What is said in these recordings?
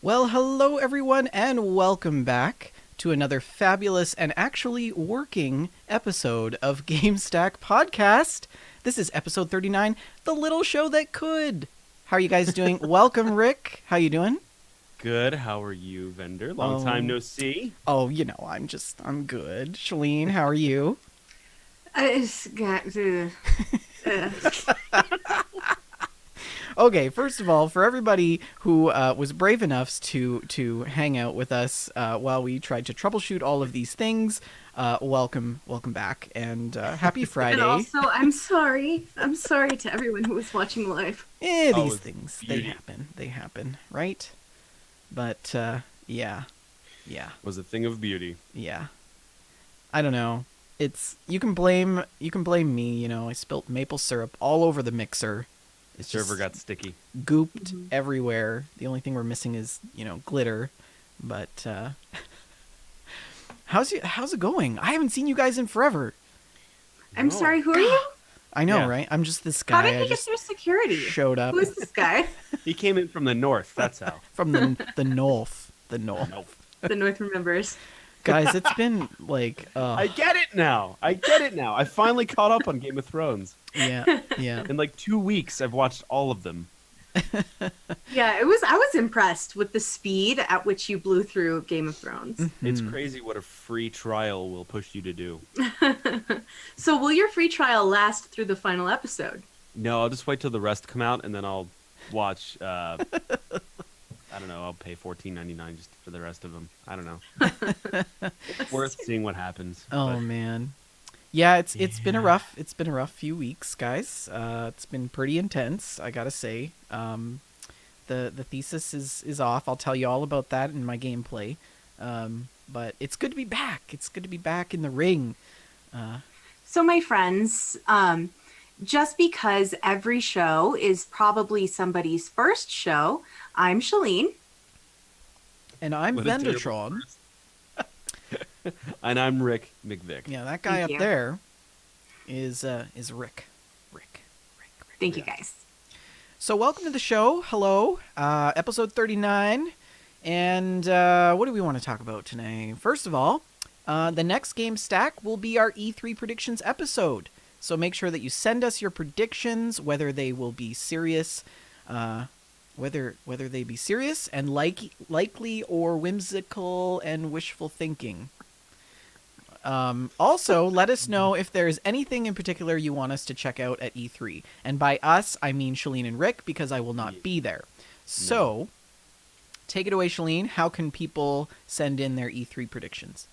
Well, hello everyone, and welcome back to another fabulous and actually working episode of Gamestack Podcast. This is episode 39, the little show that could. How are you guys doing? Welcome, Rick. How you doing? Good. How are you, Vendor? Long time no see. Oh, I'm good. Shaline, how are you? I just got to... Okay, first of all, for everybody who was brave enough to hang out with us while we tried to troubleshoot all of these things, welcome back, and happy Friday. And also, I'm sorry to everyone who was watching live. These things, they happen, right? But, yeah. Was a thing of beauty. Yeah. I don't know. You can blame me, I spilt maple syrup all over the mixer. The server got sticky. Gooped everywhere. The only thing we're missing is, glitter. But how's it going? I haven't seen you guys in forever. I'm sorry, who are you? I know, Yeah. right? I'm just this guy. How did he get through security? Showed up Who is this guy? He came in from the north. That's how. from the north. The north. Nope. The North remembers. Guys, it's been like I get it now. I finally caught up on Game of Thrones. yeah. In like 2 weeks, I've watched all of them. Yeah, I was impressed with the speed at which you blew through Game of Thrones. It's crazy what a free trial will push you to do. So will your free trial last through the final episode? No, I'll just wait till the rest come out, and then I'll watch. I don't know. I'll pay $14.99 just for the rest of them. I don't know. It's worth seeing what happens. Oh but... man. Yeah, it's been a rough few weeks, guys. It's been pretty intense, I gotta say. The thesis is off. I'll tell you all about that in my gameplay. But it's good to be back. It's good to be back in the ring. So my friends, just because every show is probably somebody's first show, I'm Shaline. And I'm What a terrible Vendertron. And I'm Rick McVick. Yeah, that guy Thank up you. there is Rick. Rick. Thank you, guys. So welcome to the show. Hello. Episode 39. And what do we want to talk about today? First of all, the next game stack will be our E3 predictions episode. So make sure that you send us your predictions, whether they will be serious, whether they be serious and likely or whimsical and wishful thinking. Also, let us know if there's anything in particular you want us to check out at E3. And by us, I mean Shaline and Rick, because I will not be there. So, take it away, Shaline. How can people send in their E3 predictions?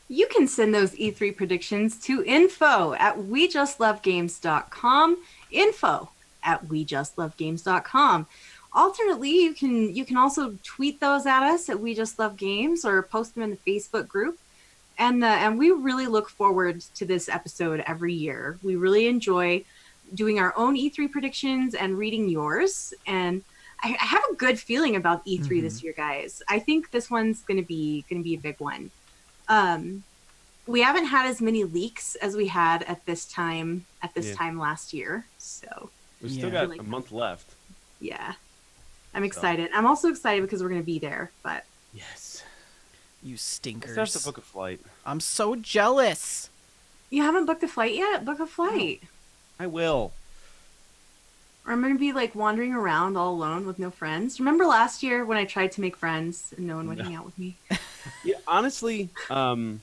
You can send those E3 predictions to info@wejustlovegames.com, info@wejustlovegames.com. Alternately, you can also tweet those at us at We Just Love Games or post them in the Facebook group. And we really look forward to this episode every year. We really enjoy doing our own E3 predictions and reading yours. And I have a good feeling about E3 this year, guys. I think this one's gonna be a big one. We haven't had as many leaks as we had at this time last year. So We've still got a month left. yeah. I'm excited. I'm also excited because we're gonna be there, but Yes. You stinkers. Starts to book a flight. I'm so jealous. you haven't booked a flight yet? Book a flight. I will. Or I'm going to be like wandering around all alone with no friends. Remember last year when I tried to make friends and no one would hang out with me? Yeah, honestly, Captain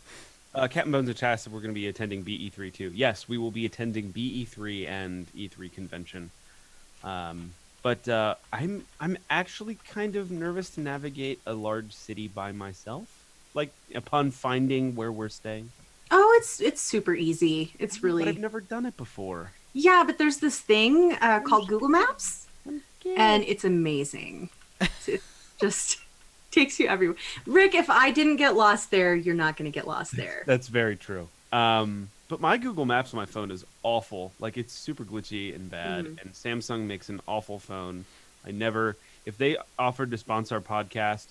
Bones and Chas said we're going to be attending BE3 too. Yes, we will be attending BE3 and E3 convention. But I'm actually kind of nervous to navigate a large city by myself. Like upon finding where we're staying. Oh, it's super easy. It's really... But I've never done it before. Yeah, but there's this thing called Google Maps, and it's amazing. It just takes you everywhere. Rick, if I didn't get lost there, you're not going to get lost there. That's very true. But my Google Maps on my phone is awful. Like, it's super glitchy and bad. And Samsung makes an awful phone. If they offered to sponsor our podcast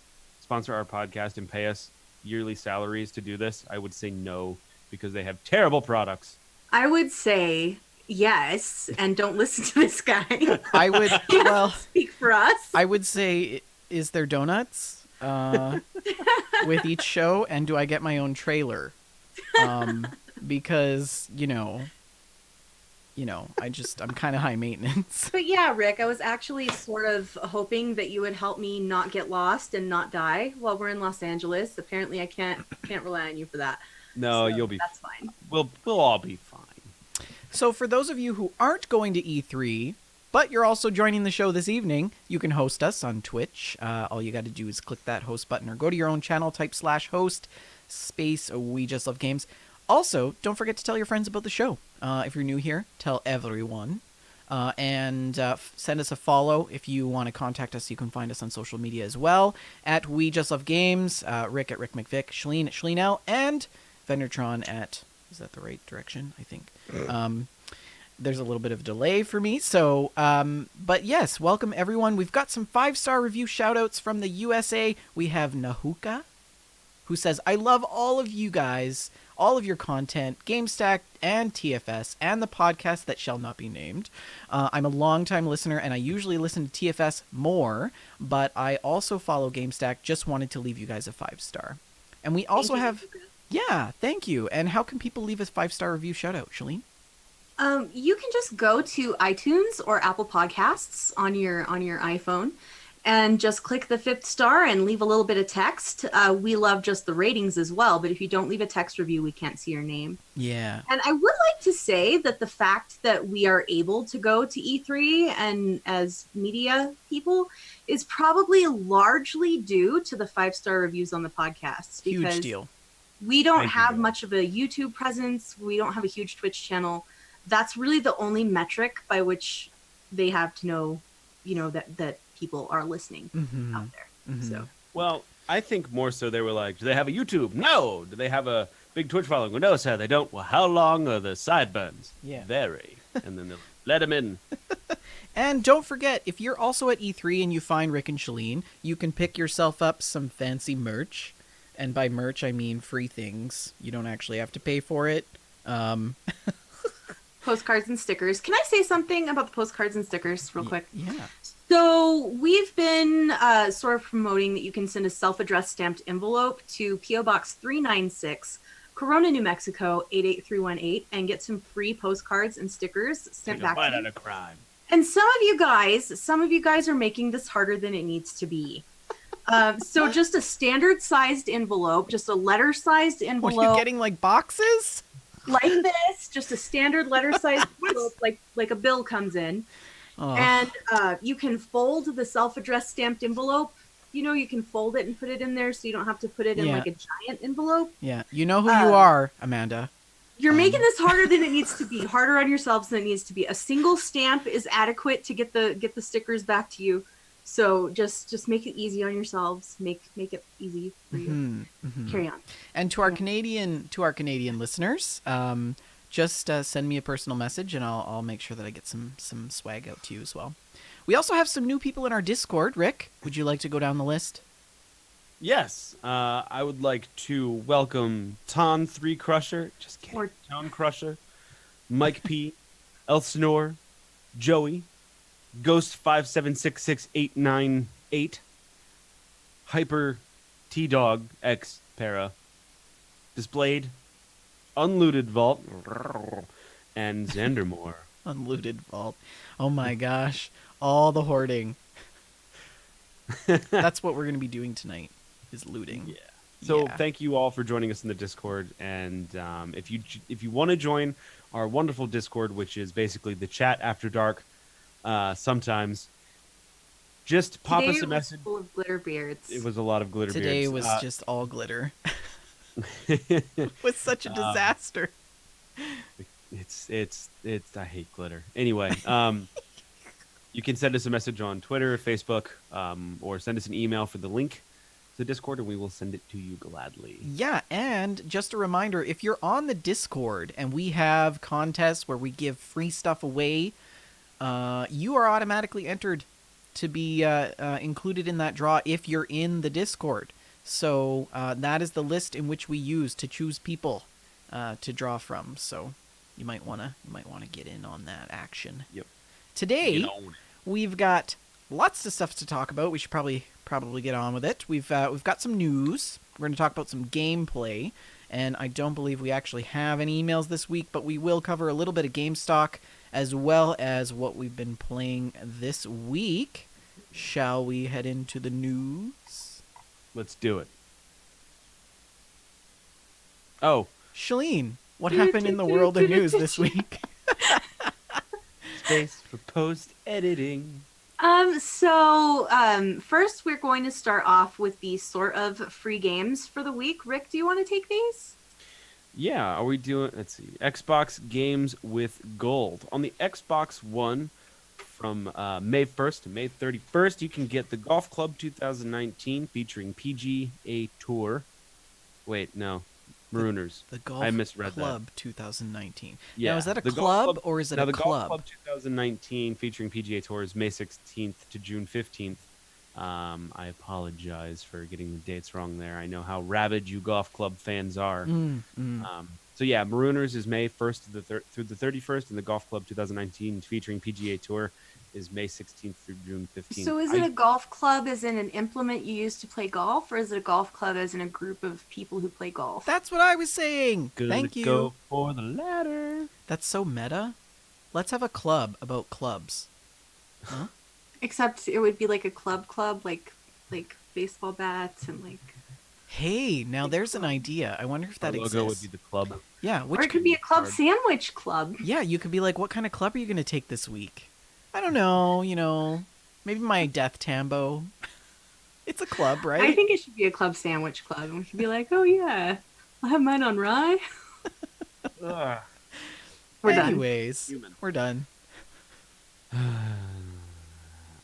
and pay us yearly salaries to do this, I would say no, because they have terrible products. I would say yes, and don't listen to this guy. I would, well, Speak for us. I would say is there donuts with each show, and do I get my own trailer? Because I'm kind of high maintenance. But yeah, Rick, I was actually sort of hoping that you would help me not get lost and not die while we're in Los Angeles. Apparently, I can't rely on you for that. No, So you'll be. That's fine. We'll all be fine. So for those of you who aren't going to E3, but you're also joining the show this evening, you can host us on Twitch. All you got to do is click that host button or go to your own channel, type /host space We Just Love Games. Also, don't forget to tell your friends about the show. If you're new here, tell everyone. And send us a follow. If you want to contact us, you can find us on social media as well. At We Just Love Games, Rick at Rick McVick, Shaline at Shaline L, and Vendortron at... Is that the right direction? I think. There's a little bit of delay for me. So, but yes, welcome everyone. We've got some 5-star review shoutouts from the USA. We have Nahuka, who says, I love all of you guys, all of your content, Gamestack and TFS, and the podcast that shall not be named. I'm a longtime listener, and I usually listen to TFS more, but I also follow Gamestack. Just wanted to leave you guys a 5-star. And we also have... Yeah, thank you. And how can people leave a 5-star review shout-out, Shaline? You can just go to iTunes or Apple Podcasts on your iPhone and just click the 5th star and leave a little bit of text. We love just the ratings as well, but if you don't leave a text review, we can't see your name. Yeah. And I would like to say that the fact that we are able to go to E3 and as media people is probably largely due to the 5-star reviews on the podcasts. Huge deal. We don't Thank you, have guys. much of a YouTube presence. We don't have a huge Twitch channel. That's really the only metric by which they have to know, that people are listening out there. Mm-hmm. So, Well, I think more so they were like, do they have a YouTube? No. Do they have a big Twitch following? Well, no, sir, they don't. Well, how long are the sideburns? Yeah. Vary. And then they'll let them in. And don't forget, if you're also at E3 and you find Rick and Shaline, you can pick yourself up some fancy merch. And by merch, I mean free things. You don't actually have to pay for it. postcards and stickers. Can I say something about the postcards and stickers real quick? Yeah. So we've been sort of promoting that you can send a self-addressed stamped envelope to P.O. Box 396, Corona, New Mexico, 88318, and get some free postcards and stickers sent back to you. Out of crime. And some of you guys are making this harder than it needs to be. So just a standard-sized envelope, just a letter-sized envelope. What, are you getting, like, boxes? Like this, just a standard letter-sized envelope, like a bill comes in. Oh. And you can fold the self-addressed stamped envelope. You can fold it and put it in there so you don't have to put it in like a giant envelope. Yeah, you know who you are, Amanda. You're making this harder than it needs to be, harder on yourselves than it needs to be. A single stamp is adequate to get the stickers back to you. So just make it easy on yourselves. Make it easy for you. Mm-hmm. Carry on. And to our Canadian listeners, just send me a personal message, and I'll make sure that I get some swag out to you as well. We also have some new people in our Discord. Rick, would you like to go down the list? Yes, I would like to welcome Ton 3 Crusher, just kidding, Or- Ton Crusher, Mike P, Elsinore, Joey, Ghost 5766898, Hyper T-Dog X Para, Displayed, Unlooted Vault, and Xandermore. Unlooted vault. Oh my gosh. All the hoarding. That's what we're going to be doing tonight, is looting. Yeah. So Yeah. thank you all for joining us in the Discord, and if you want to join our wonderful Discord, which is basically the chat after dark, sometimes just pop Today us a was message. full of glitter beards. It was a lot of glitter Today beards. was just all glitter. It was such a disaster. It's I hate glitter. Anyway, you can send us a message on Twitter, Facebook, or send us an email for the link to the Discord, and we will send it to you gladly. Yeah, and just a reminder, if you're on the Discord and we have contests where we give free stuff away, you are automatically entered to be included in that draw if you're in the Discord. So that is the list in which we use to choose people to draw from. So you might wanna get in on that action. Yep. Today Get on it. we've got lots of stuff to talk about. We should probably probably get on with it. We've got some news. We're going to talk about some gameplay, and I don't believe we actually have any emails this week, but we will cover a little bit of GameStock as well as what we've been playing this week. Shall we head into the news? Let's do it. Oh, Shaline, what happened in the world of news this week? space for post-editing. First we're going to start off with the sort of free games for the week. Rick, do you want to take these? Yeah, are we doing, let's see, Xbox Games with Gold. On the Xbox One, from May 1st to May 31st, you can get the Golf Club 2019 featuring PGA Tour. Wait, no. Marooners. The Golf I misread Club 2019. Yeah. Now, is that a the club or is it now, a the club? Golf Club 2019 featuring PGA Tour is May 16th to June 15th. I apologize for getting the dates wrong there. I know how rabid you golf club fans are. So yeah, Marooners is May 1st through the 31st, and the Golf Club 2019 featuring PGA Tour is May 16th through June 15th. So is it a golf club as in an implement you use to play golf, or is it a golf club as in a group of people who play golf? That's what I was saying. Thank you. Go for the latter. That's so meta. Let's have a club about clubs. Huh? Except it would be like a club, like baseball bats and like. Hey, now there's an idea. I wonder if that Our exists. logo would be the club. Yeah, Or it could be a club card. sandwich club. Yeah, you could be like, what kind of club are you going to take this week? I don't know, maybe my Death Tambo. It's a club, right? I think it should be a club sandwich club. And we should be like, oh yeah, I'll have mine on rye. Ugh. We're done. Anyways, Human. we're done.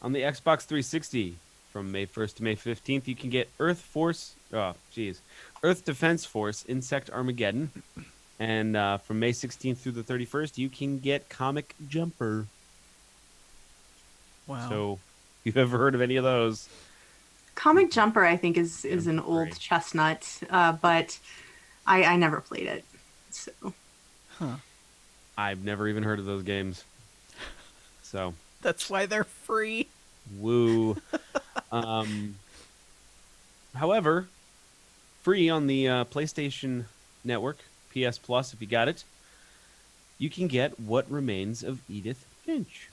On the Xbox 360, from May 1st to May 15th, you can get Earth Defense Force Insect Armageddon. And from May 16th through the 31st, you can get Comic Jumper. Wow. So, you've ever heard of any of those? Comic Jumper, I think, is an old Great. chestnut, but I never played it. So Huh. I've never even heard of those games. So, That's why they're free. woo. However, free on the PlayStation Network, PS Plus, if you got it, you can get What Remains of Edith Finch.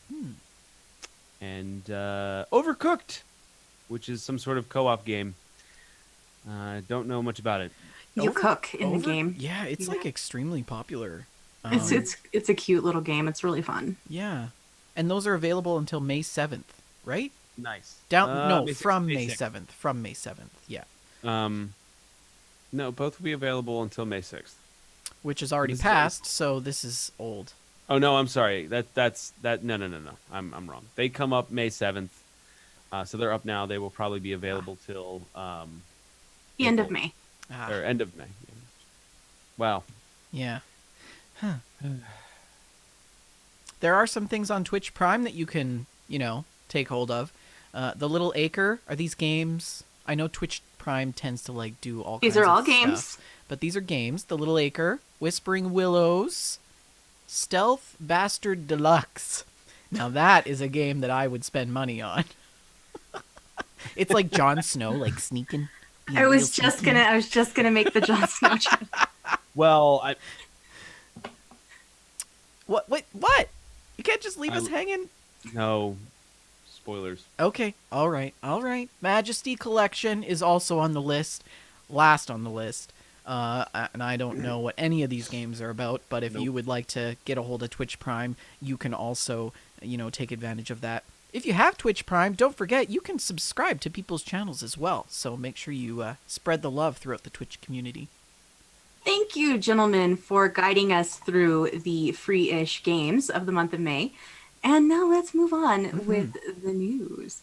And Overcooked, which is some sort of co-op game. Don't know much about it. you cook in the game. Yeah, it's like extremely popular. It's a cute little game. It's really fun. Yeah. And those are available until May 7th, right? Nice. From May 6th. 7th. From May 7th, yeah. No, both will be available until May 6th. Which is already This is passed, so this is old. Oh no, I'm sorry. That's no. I'm wrong. They come up May 7th. So they're up now. They will probably be available till The end of April. May. Ah, Or end of May. Wow. yeah. Huh. There are some things on Twitch Prime that you can, take hold of. The Little Acre, are these games? I know Twitch Prime tends to do all These kinds are all of games. stuff, but these are games. The Little Acre, Whispering Willows, Stealth Bastard Deluxe. Now that is a game that I would spend money on. It's like Jon Snow, sneaking. being I real was just sneaky. gonna make the Jon Snow joke. Well, What? Wait, what? You can't just leave us hanging. no spoilers. Okay, all right. Majesty Collection is also on the list, last on the list. And I don't know what any of these games are about, but if you would like to get a hold of Twitch Prime, you can also, take advantage of that. If you have Twitch Prime, don't forget, you can subscribe to people's channels as well. So make sure you spread the love throughout the Twitch community. Thank you, gentlemen, for guiding us through the free-ish games of the month of May. And now let's move on with the news.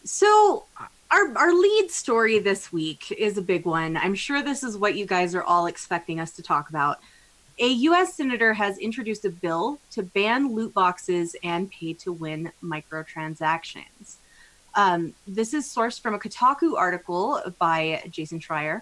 So our lead story this week is a big one. I'm sure this is what you guys are all expecting us to talk about. A U.S. senator has introduced a bill to ban loot boxes and pay-to-win microtransactions. This is sourced from a Kotaku article by Jason Schreier.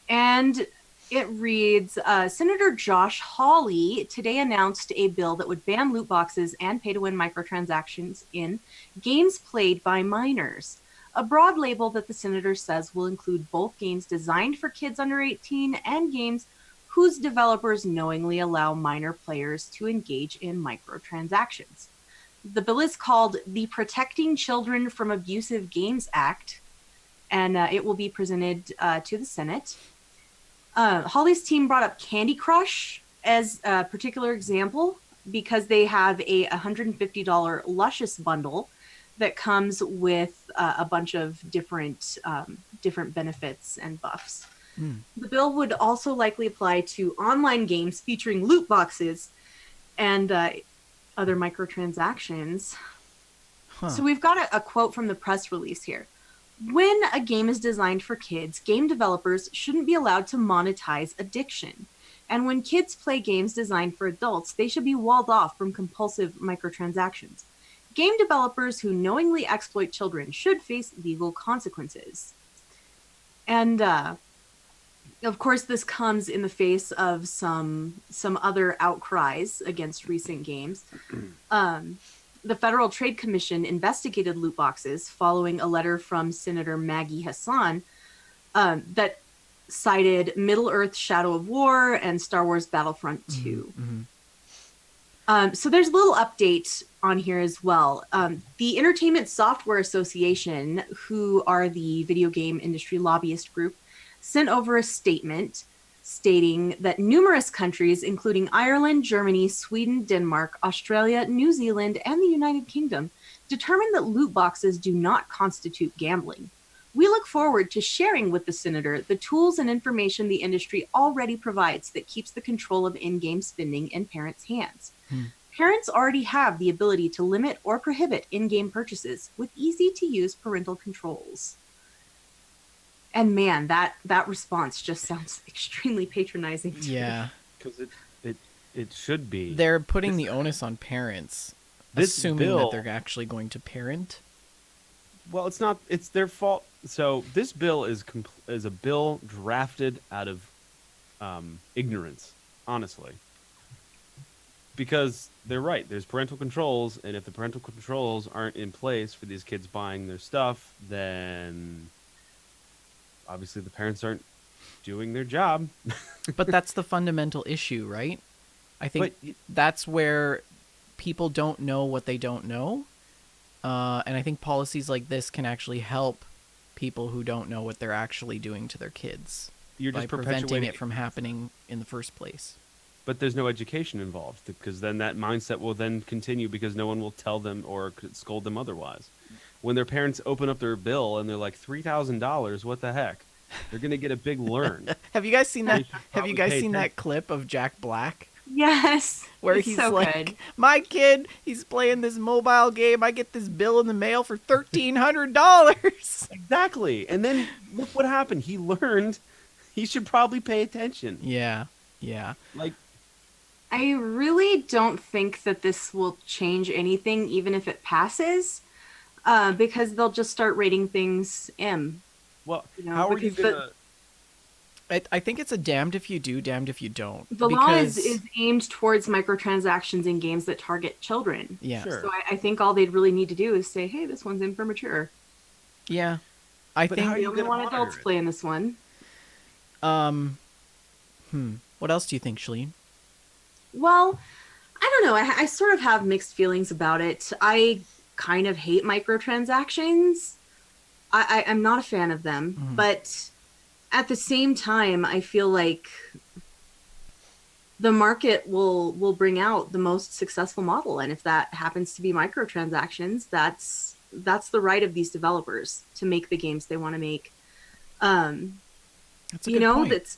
And it reads, Senator Josh Hawley today announced a bill that would ban loot boxes and pay-to-win microtransactions in games played by minors. a broad label that the senator says will include both games designed for kids under 18 and games whose developers knowingly allow minor players to engage in microtransactions. The bill is called the Protecting Children from Abusive Games Act, and it will be presented to the Senate. Holly's team brought up Candy Crush as a particular example because they have a $150 Luscious bundle that comes with a bunch of different benefits and buffs. The bill would also likely apply to online games featuring loot boxes and other microtransactions. So we've got a quote from the press release here. When a game is designed for kids, game developers shouldn't be allowed to monetize addiction. And when kids play games designed for adults, they should be walled off from compulsive microtransactions. Game developers who knowingly exploit children should face legal consequences. And of course, this comes in the face of some other outcries against recent games. The Federal Trade Commission investigated loot boxes following a letter from Senator Maggie Hassan that cited Middle-earth: Shadow of War and Star Wars Battlefront 2. So there's a little update on here as well. The Entertainment Software Association, who are the video game industry lobbyist group, sent over a statement stating that numerous countries, including Ireland, Germany, Sweden, Denmark, Australia, New Zealand, and the United Kingdom, determined that loot boxes do not constitute gambling. We look forward to sharing with the Senator the tools and information the industry already provides that keeps the control of in-game spending in parents' hands. Parents already have the ability to limit or prohibit in-game purchases with easy-to-use parental controls. And man, that response just sounds extremely patronizing to me. Yeah. Because it should be. They're putting the onus on parents, assuming that they're actually going to parent. Well, it's not. It's their fault. So this bill is a bill drafted out of ignorance, honestly. Because they're right. There's parental controls, and if the parental controls aren't in place for these kids buying their stuff, then obviously the parents aren't doing their job. But that's the fundamental issue, right? I think that's where people don't know what they don't know. And I think policies like this can actually help people who don't know what they're actually doing to their kids. You're by just preventing it from happening in the first place. But there's no education involved, because then that mindset will then continue because no one will tell them or scold them otherwise. When their parents open up their bill and they're like $3,000, what the heck? They're gonna get a big learn. Have you guys seen that? Have you guys seen that clip of Jack Black? Yes. Where it's he's so like, good. my kid, he's playing this mobile game. I get this bill in the mail for $1,300. Exactly. And then look what happened. He learned he should probably pay attention. Yeah. Like, I really don't think that this will change anything, even if it passes, because they'll just start rating things M. well, You know, how are you because gonna? I think it's a damned if you do, damned if you don't. The law is aimed towards microtransactions in games that target children. Yeah. Sure. So I think all they'd really need to do is say, hey, this one's in for mature. Yeah. I But how think are We you only gonna want monitor adults it? playing this one. What else do you think, Shaline? Well, I don't know. I sort of have mixed feelings about it. I kind of hate microtransactions. I'm not a fan of them, but at the same time, I feel like the market will bring out the most successful model, and if that happens to be microtransactions, that's the right of these developers to make the games they want to make. That's a good point.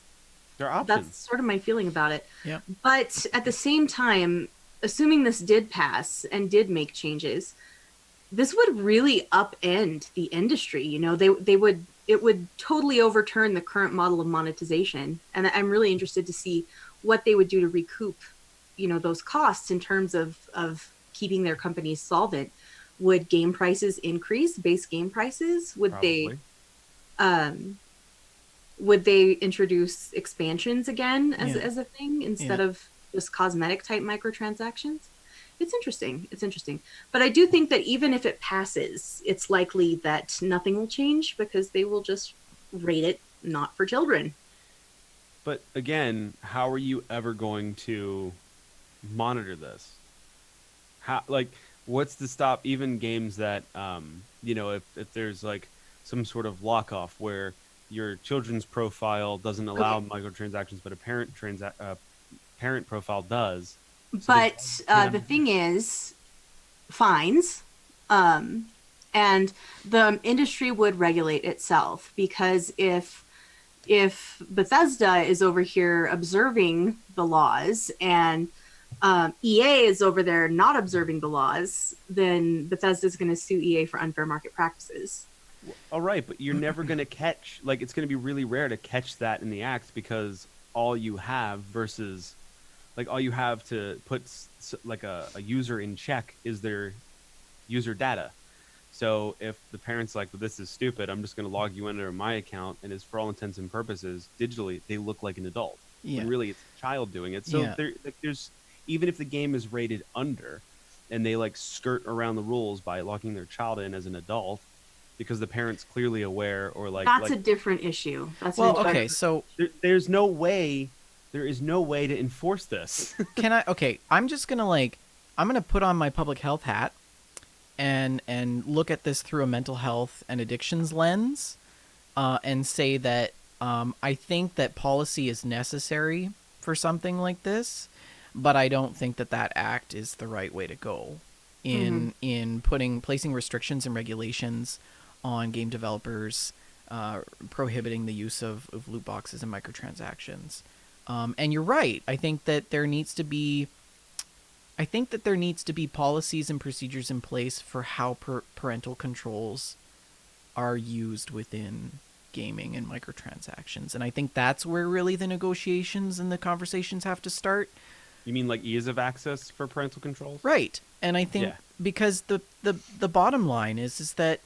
There are options. That's sort of my feeling about it. Yeah. But at the same time, assuming this did pass and did make changes, this would really upend the industry. You know, it would totally overturn the current model of monetization. And I'm really interested to see what they would do to recoup, you know, those costs in terms of keeping their companies solvent. Would game prices increase, base game prices? Probably. Would they introduce expansions again Yeah. as a thing instead of just cosmetic type microtransactions? It's interesting. It's interesting. But I do think that even if it passes, it's likely that nothing will change because they will just rate it not for children. But again, how are you ever going to monitor this? How, like, what's to stop even games that, if there's like some sort of lock off where your children's profile doesn't allow microtransactions, but a parent profile does. So But the thing is, fines, and the industry would regulate itself, because if Bethesda is over here observing the laws and EA is over there not observing the laws, then Bethesda is going to sue EA for unfair market practices. All right, but you're never going to catch, like, it's going to be really rare to catch that in the act, because all you have versus, like, all you have to put, like, a user in check is their user data. So if the parent's like, well, this is stupid, I'm just going to log you into my account, and is for all intents and purposes, digitally, they look like an adult. Yeah. When really it's a child doing it. So there's, even if the game is rated under, and they, like, skirt around the rules by logging their child in as an adult, because the parent's clearly aware, or that's a different issue. So there's no way, there is no way to enforce this. I'm just gonna I'm gonna put on my public health hat and look at this through a mental health and addictions lens, and say that I think that policy is necessary for something like this, but I don't think that act is the right way to go in placing restrictions and regulations on game developers, prohibiting the use of loot boxes and microtransactions. And you're right. I think that there needs to be policies and procedures in place for how parental controls are used within gaming and microtransactions. And I think that's where really the negotiations and the conversations have to start. You mean like ease of access for parental controls? Right. And I think because the bottom line is that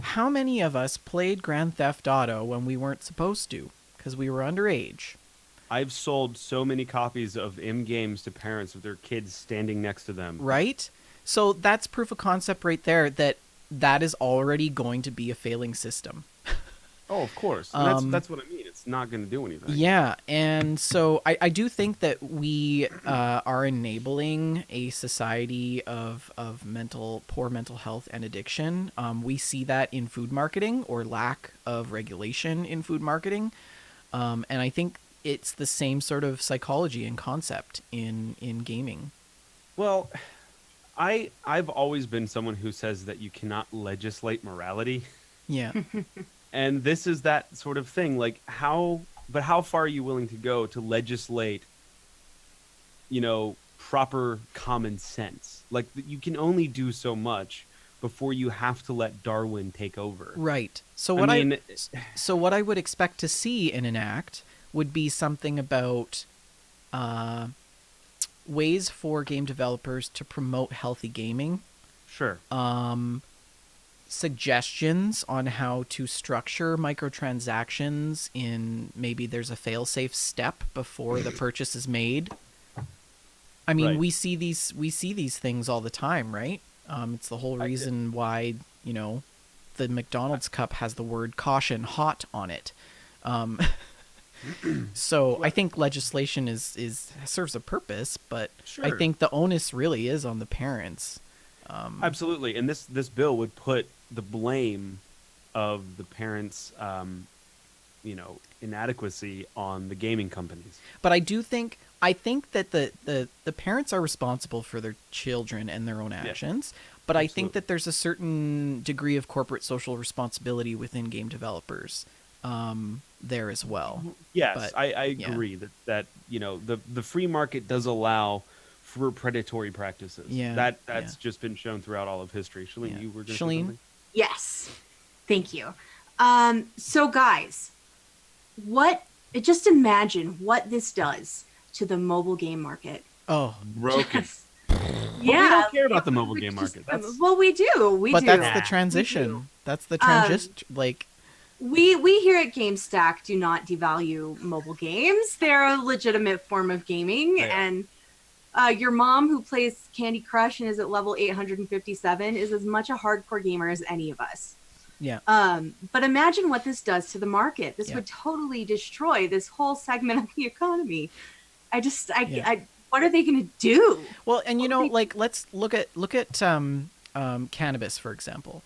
how many of us played Grand Theft Auto when we weren't supposed to because we were underage? I've sold so many copies of games to parents with their kids standing next to them. Right? So that's proof of concept right there that is already going to be a failing system. Oh, of course. And that's what I mean. It's not going to do anything. Yeah, and so I do think that we are enabling a society of poor mental health and addiction. We see that in food marketing, or lack of regulation in food marketing. And I think it's the same sort of psychology and concept in gaming. Well, I've always been someone who says that you cannot legislate morality. Yeah. And this is that sort of thing. Like, how far are you willing to go to legislate, proper common sense? Like, you can only do so much before you have to let Darwin take over. Right. So what I would expect to see in an act would be something about ways for game developers to promote healthy gaming. Sure. Suggestions on how to structure microtransactions in, maybe there's a fail-safe step before the purchase is made. I mean, we see these things all the time, right? It's the whole reason why, the McDonald's cup has the word caution hot on it. So I think legislation serves a purpose, but I think the onus really is on the parents. Absolutely. And this bill would put the blame of the parents' inadequacy on the gaming companies. But I think that the parents are responsible for their children and their own actions. But absolutely. I think that there's a certain degree of corporate social responsibility within game developers there as well. Yes, but, I agree that the free market does allow for predatory practices. Yeah, that's just been shown throughout all of history. Shaline, you were going to say something? Yes, thank you. So guys, just imagine what this does to the mobile game market. Oh, broken. We don't care about the mobile game market. Well, we do. But that's the transition. That's the transition. We here at Gamestack do not devalue mobile games. They're a legitimate form of gaming, and Your mom who plays Candy Crush and is at level 857 is as much a hardcore gamer as any of us. Yeah. But imagine what this does to the market. This Yeah. would totally destroy this whole segment of the economy. Yeah. What are they going to do? Well, and like let's look at cannabis, for example.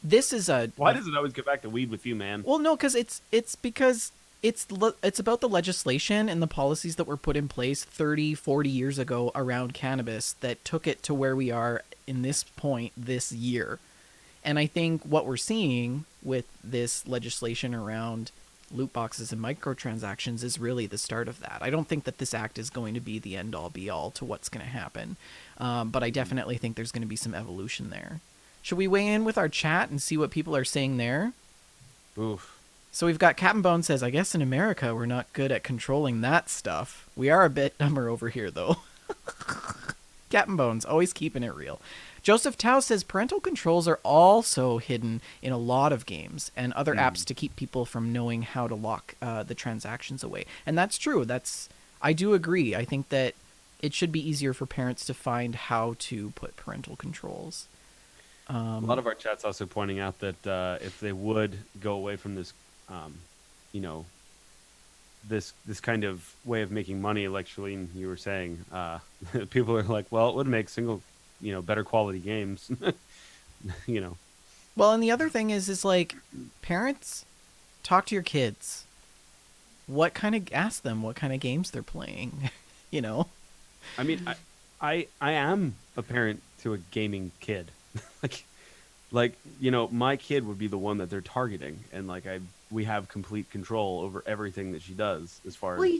This is Why does it always go back to weed with you, man? Well, no, because it's because it's about the legislation and the policies that were put in place 30, 40 years ago around cannabis that took it to where we are in this point this year. And I think what we're seeing with this legislation around loot boxes and microtransactions is really the start of that. I don't think that this act is going to be the end all be all to what's going to happen. But I definitely think there's going to be some evolution there. Should we weigh in with our chat and see what people are saying there? Oof. So we've got Captain Bone says, I guess in America we're not good at controlling that stuff. We are a bit dumber over here, though. Captain Bones, always keeping it real. Joseph Tao says parental controls are also hidden in a lot of games and other apps to keep people from knowing how to lock the transactions away. And that's true. I do agree. I think that it should be easier for parents to find how to put parental controls. A lot of our chat's also pointing out that if they would go away from this, this kind of way of making money, like Shaline, you were saying, people are like, well, it would make better quality games, Well, and the other thing is like, parents, talk to your kids. Ask them what kind of games they're playing, I mean, I am a parent to a gaming kid. My kid would be the one that they're targeting, and we have complete control over everything that she does as far as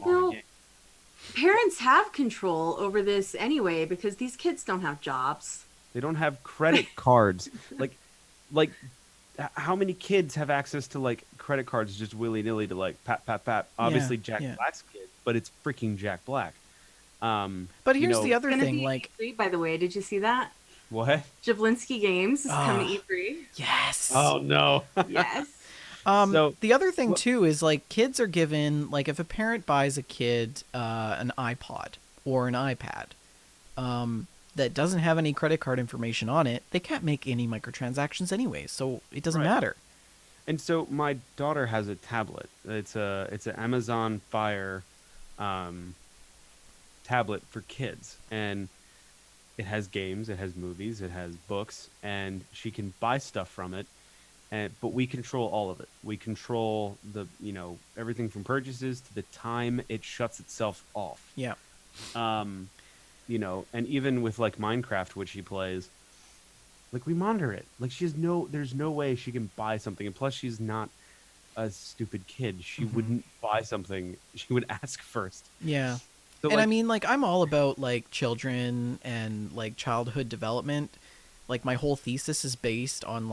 parents have control over this anyway because these kids don't have jobs. They don't have credit cards. Like how many kids have access to credit cards just willy-nilly to pat? Obviously Jack Black's kid, but it's freaking Jack Black. But here's the other thing, E3, by the way, did you see that? What? Jablinski Games is coming to E3. Yes. Oh no. Yes. The other thing too is kids are given, if a parent buys a kid an iPod or an iPad that doesn't have any credit card information on it, they can't make any microtransactions anyway, so it doesn't matter. And so my daughter has a tablet. It's an Amazon Fire tablet for kids, and it has games, it has movies, it has books, and she can buy stuff from it. But we control all of it. We control everything from purchases to the time it shuts itself off. Yeah. And even with Minecraft, which she plays, we monitor it. There's no way she can buy something. And plus, she's not a stupid kid. She wouldn't buy something. She would ask first. Yeah. So, and I mean, I'm all about children and childhood development. My whole thesis is based on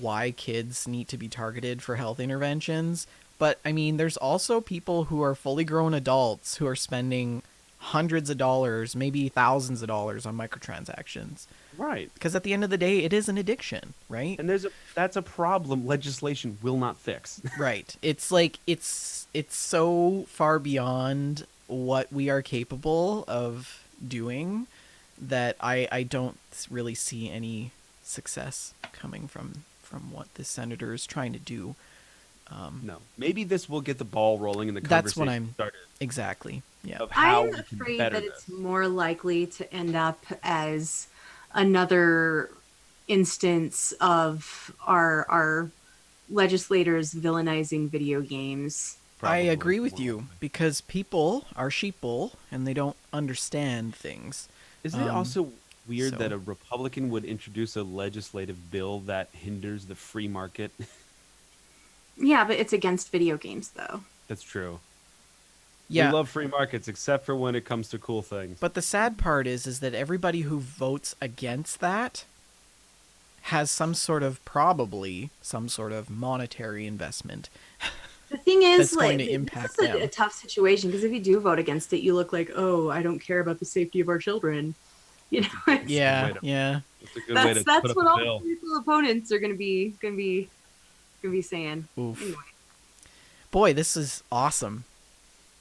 why kids need to be targeted for health interventions. But I mean, there's also people who are fully grown adults who are spending hundreds of dollars, maybe thousands of dollars on microtransactions. Right. Because at the end of the day, it is an addiction, right? And that's a problem legislation will not fix. Right. It's it's so far beyond what we are capable of doing that I don't really see any success coming from what this senator is trying to do. No, maybe this will get the ball rolling in the That's conversation. what I'm started. Exactly. Yeah. Of how I'm we can afraid better that this. it's more likely to end up as another instance of our legislators villainizing video games. I Probably. agree with you because people are sheeple and they don't understand things. Isn't it also weird so- that a Republican would introduce a legislative bill that hinders the free market? Yeah, but it's against video games, though. That's true. Yeah. We love free markets, except for when it comes to cool things. But the sad part is that everybody who votes against that has probably some sort of monetary investment. The thing is, That's going to impact this is them. a tough situation because if you do vote against it, you look like, oh, I don't care about the safety of our children. It's- Yeah, yeah. It's a good way to that's put up what a all bill. political opponents are going to be saying. Oof. Anyway. Boy, this is awesome.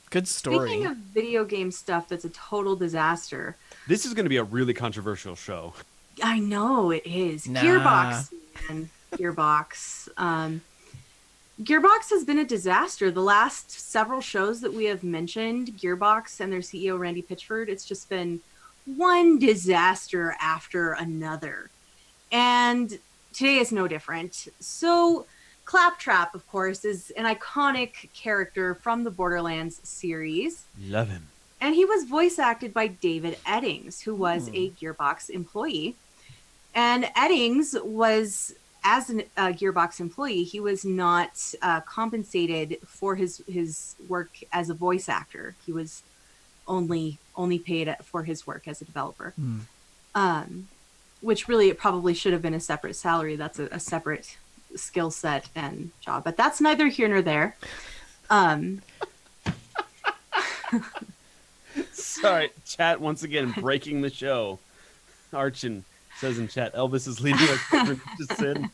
Good story. Speaking of video game stuff that's a total disaster, This is going to be a really controversial show. I know it is. Nah. Gearbox, man. Gearbox. Gearbox has been a disaster. The last several shows that we have mentioned, Gearbox and their CEO, Randy Pitchford, it's just been one disaster after another. And today is no different. So, Claptrap, of course, is an iconic character from the Borderlands series. Love him. And he was voice acted by David Eddings, who was a Gearbox employee. And Eddings was, as a Gearbox employee, he was not compensated for his work as a voice actor. He was only paid for his work as a developer. Which really, it probably should have been a separate salary. That's a separate skill set and job. But that's neither here nor there. Sorry, chat once again breaking the show. Archin says in chat, Elvis is leading us to sin.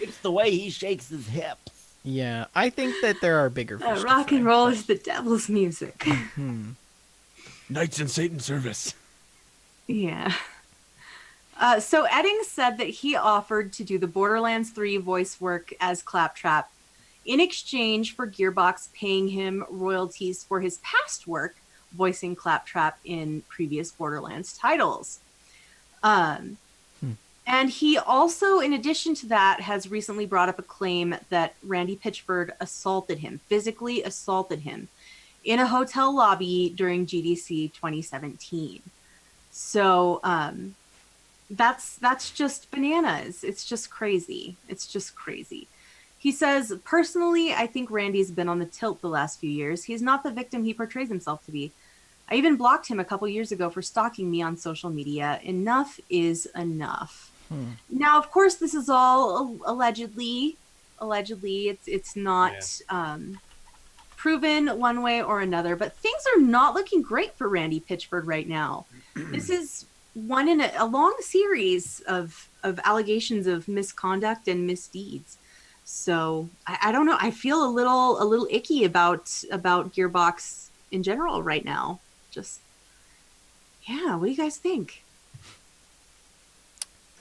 It's the way he shakes his hips. Yeah, I think that there are bigger fish. to Rock and fry. roll is the devil's music. Knights in Satan's service. Yeah. So Eddings said that he offered to do the Borderlands 3 voice work as Claptrap in exchange for Gearbox paying him royalties for his past work voicing Claptrap in previous Borderlands titles. And he also, in addition to that, has recently brought up a claim that Randy Pitchford physically assaulted him in a hotel lobby during GDC 2017. So that's just bananas. It's just crazy. It's just crazy. He says, personally, I think Randy's been on the tilt the last few years. He's not the victim he portrays himself to be. I even blocked him a couple years ago for stalking me on social media. Enough is enough. Now, of course, this is all allegedly. It's not proven one way or another, but things are not looking great for Randy Pitchford right now. This is one in a long series of allegations of misconduct and misdeeds. So I don't know. I feel a little icky about Gearbox in general right now. Just what do you guys think?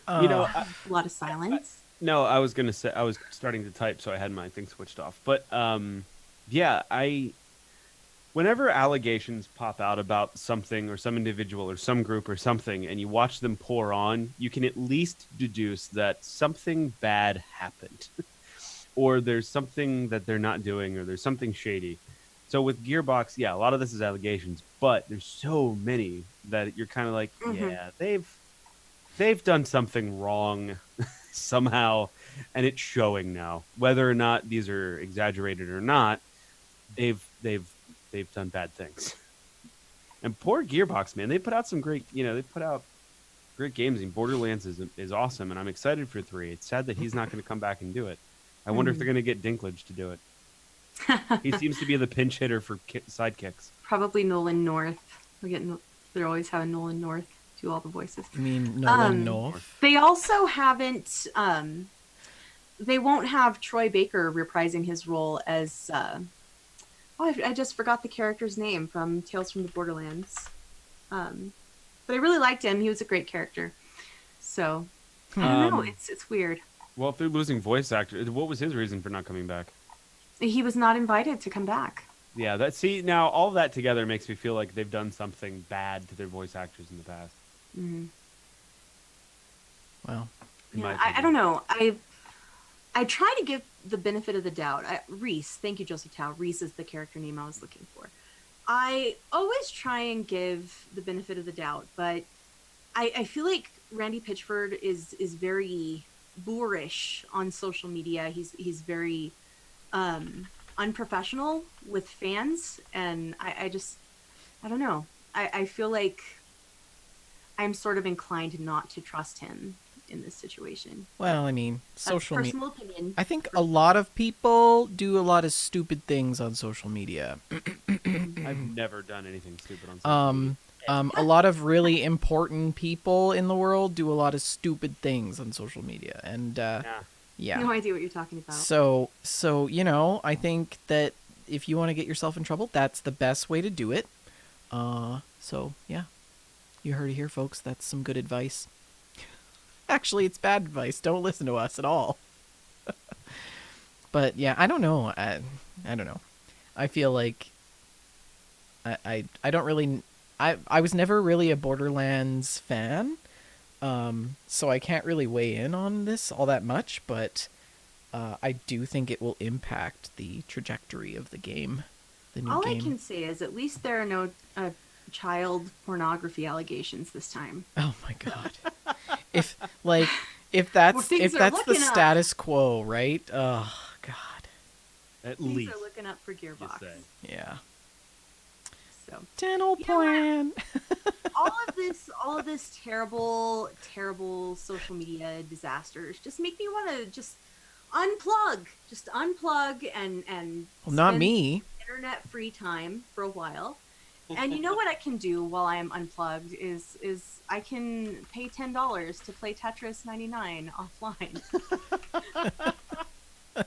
A lot of silence. No, I was gonna say I was starting to type, so I had my thing switched off. But whenever allegations pop out about something or some individual or some group or something, and you watch them pour on, you can at least deduce that something bad happened, or there's something that they're not doing, or there's something shady. So with Gearbox, a lot of this is allegations, but there's so many that you're kind of like, they've done something wrong somehow, and it's showing now. Whether or not these are exaggerated or not, they've done bad things. And poor Gearbox, man, they put out some great, great games. And Borderlands is awesome, and I'm excited for 3. It's sad that he's not going to come back and do it. I wonder if they're going to get Dinklage to do it. He seems to be the pinch hitter for sidekicks. Probably Nolan North. They're always having Nolan North do all the voices. You mean Nolan North? They also haven't. They won't have Troy Baker reprising his role as. I just forgot the character's name from Tales from the Borderlands. But I really liked him. He was a great character. So I don't know. It's weird. Well, if they're losing voice actor, what was his reason for not coming back? He was not invited to come back. Yeah, now all of that together makes me feel like they've done something bad to their voice actors in the past. Mm-hmm. Well, I don't know. I try to give the benefit of the doubt. Reese, thank you, Josie Tao. Reese is the character name I was looking for. I always try and give the benefit of the doubt, but I feel like Randy Pitchford is very boorish on social media. He's very unprofessional with fans, and I don't know. I feel like I'm sort of inclined not to trust him in this situation. well, I mean, social media. Personal opinion. I think a lot of people do a lot of stupid things on social media. I've never done anything stupid on social media. A lot of really important people in the world do a lot of stupid things on social media, and yeah. No idea what you're talking about. So I think that if you want to get yourself in trouble, that's the best way to do it. So yeah, you heard it here, folks. That's some good advice. Actually, it's bad advice. Don't listen to us at all. But yeah, I don't know. I don't know. I feel like I don't really. I was never really a Borderlands fan, so I can't really weigh in on this all that much. But I do think it will impact the trajectory of the game. The new All game. I can say is at least there are no child pornography allegations this time. Oh my god. if that's things are the looking up. status quo, right? Oh god. At Things least. are looking up for Gearbox. say. Yeah. So Dental You know what? plan. all of this terrible, terrible social media disasters just make me want to just unplug and Well, not spend me. internet free time for a while. And you know what I can do while I am unplugged is I can pay $10 to play Tetris 99 offline.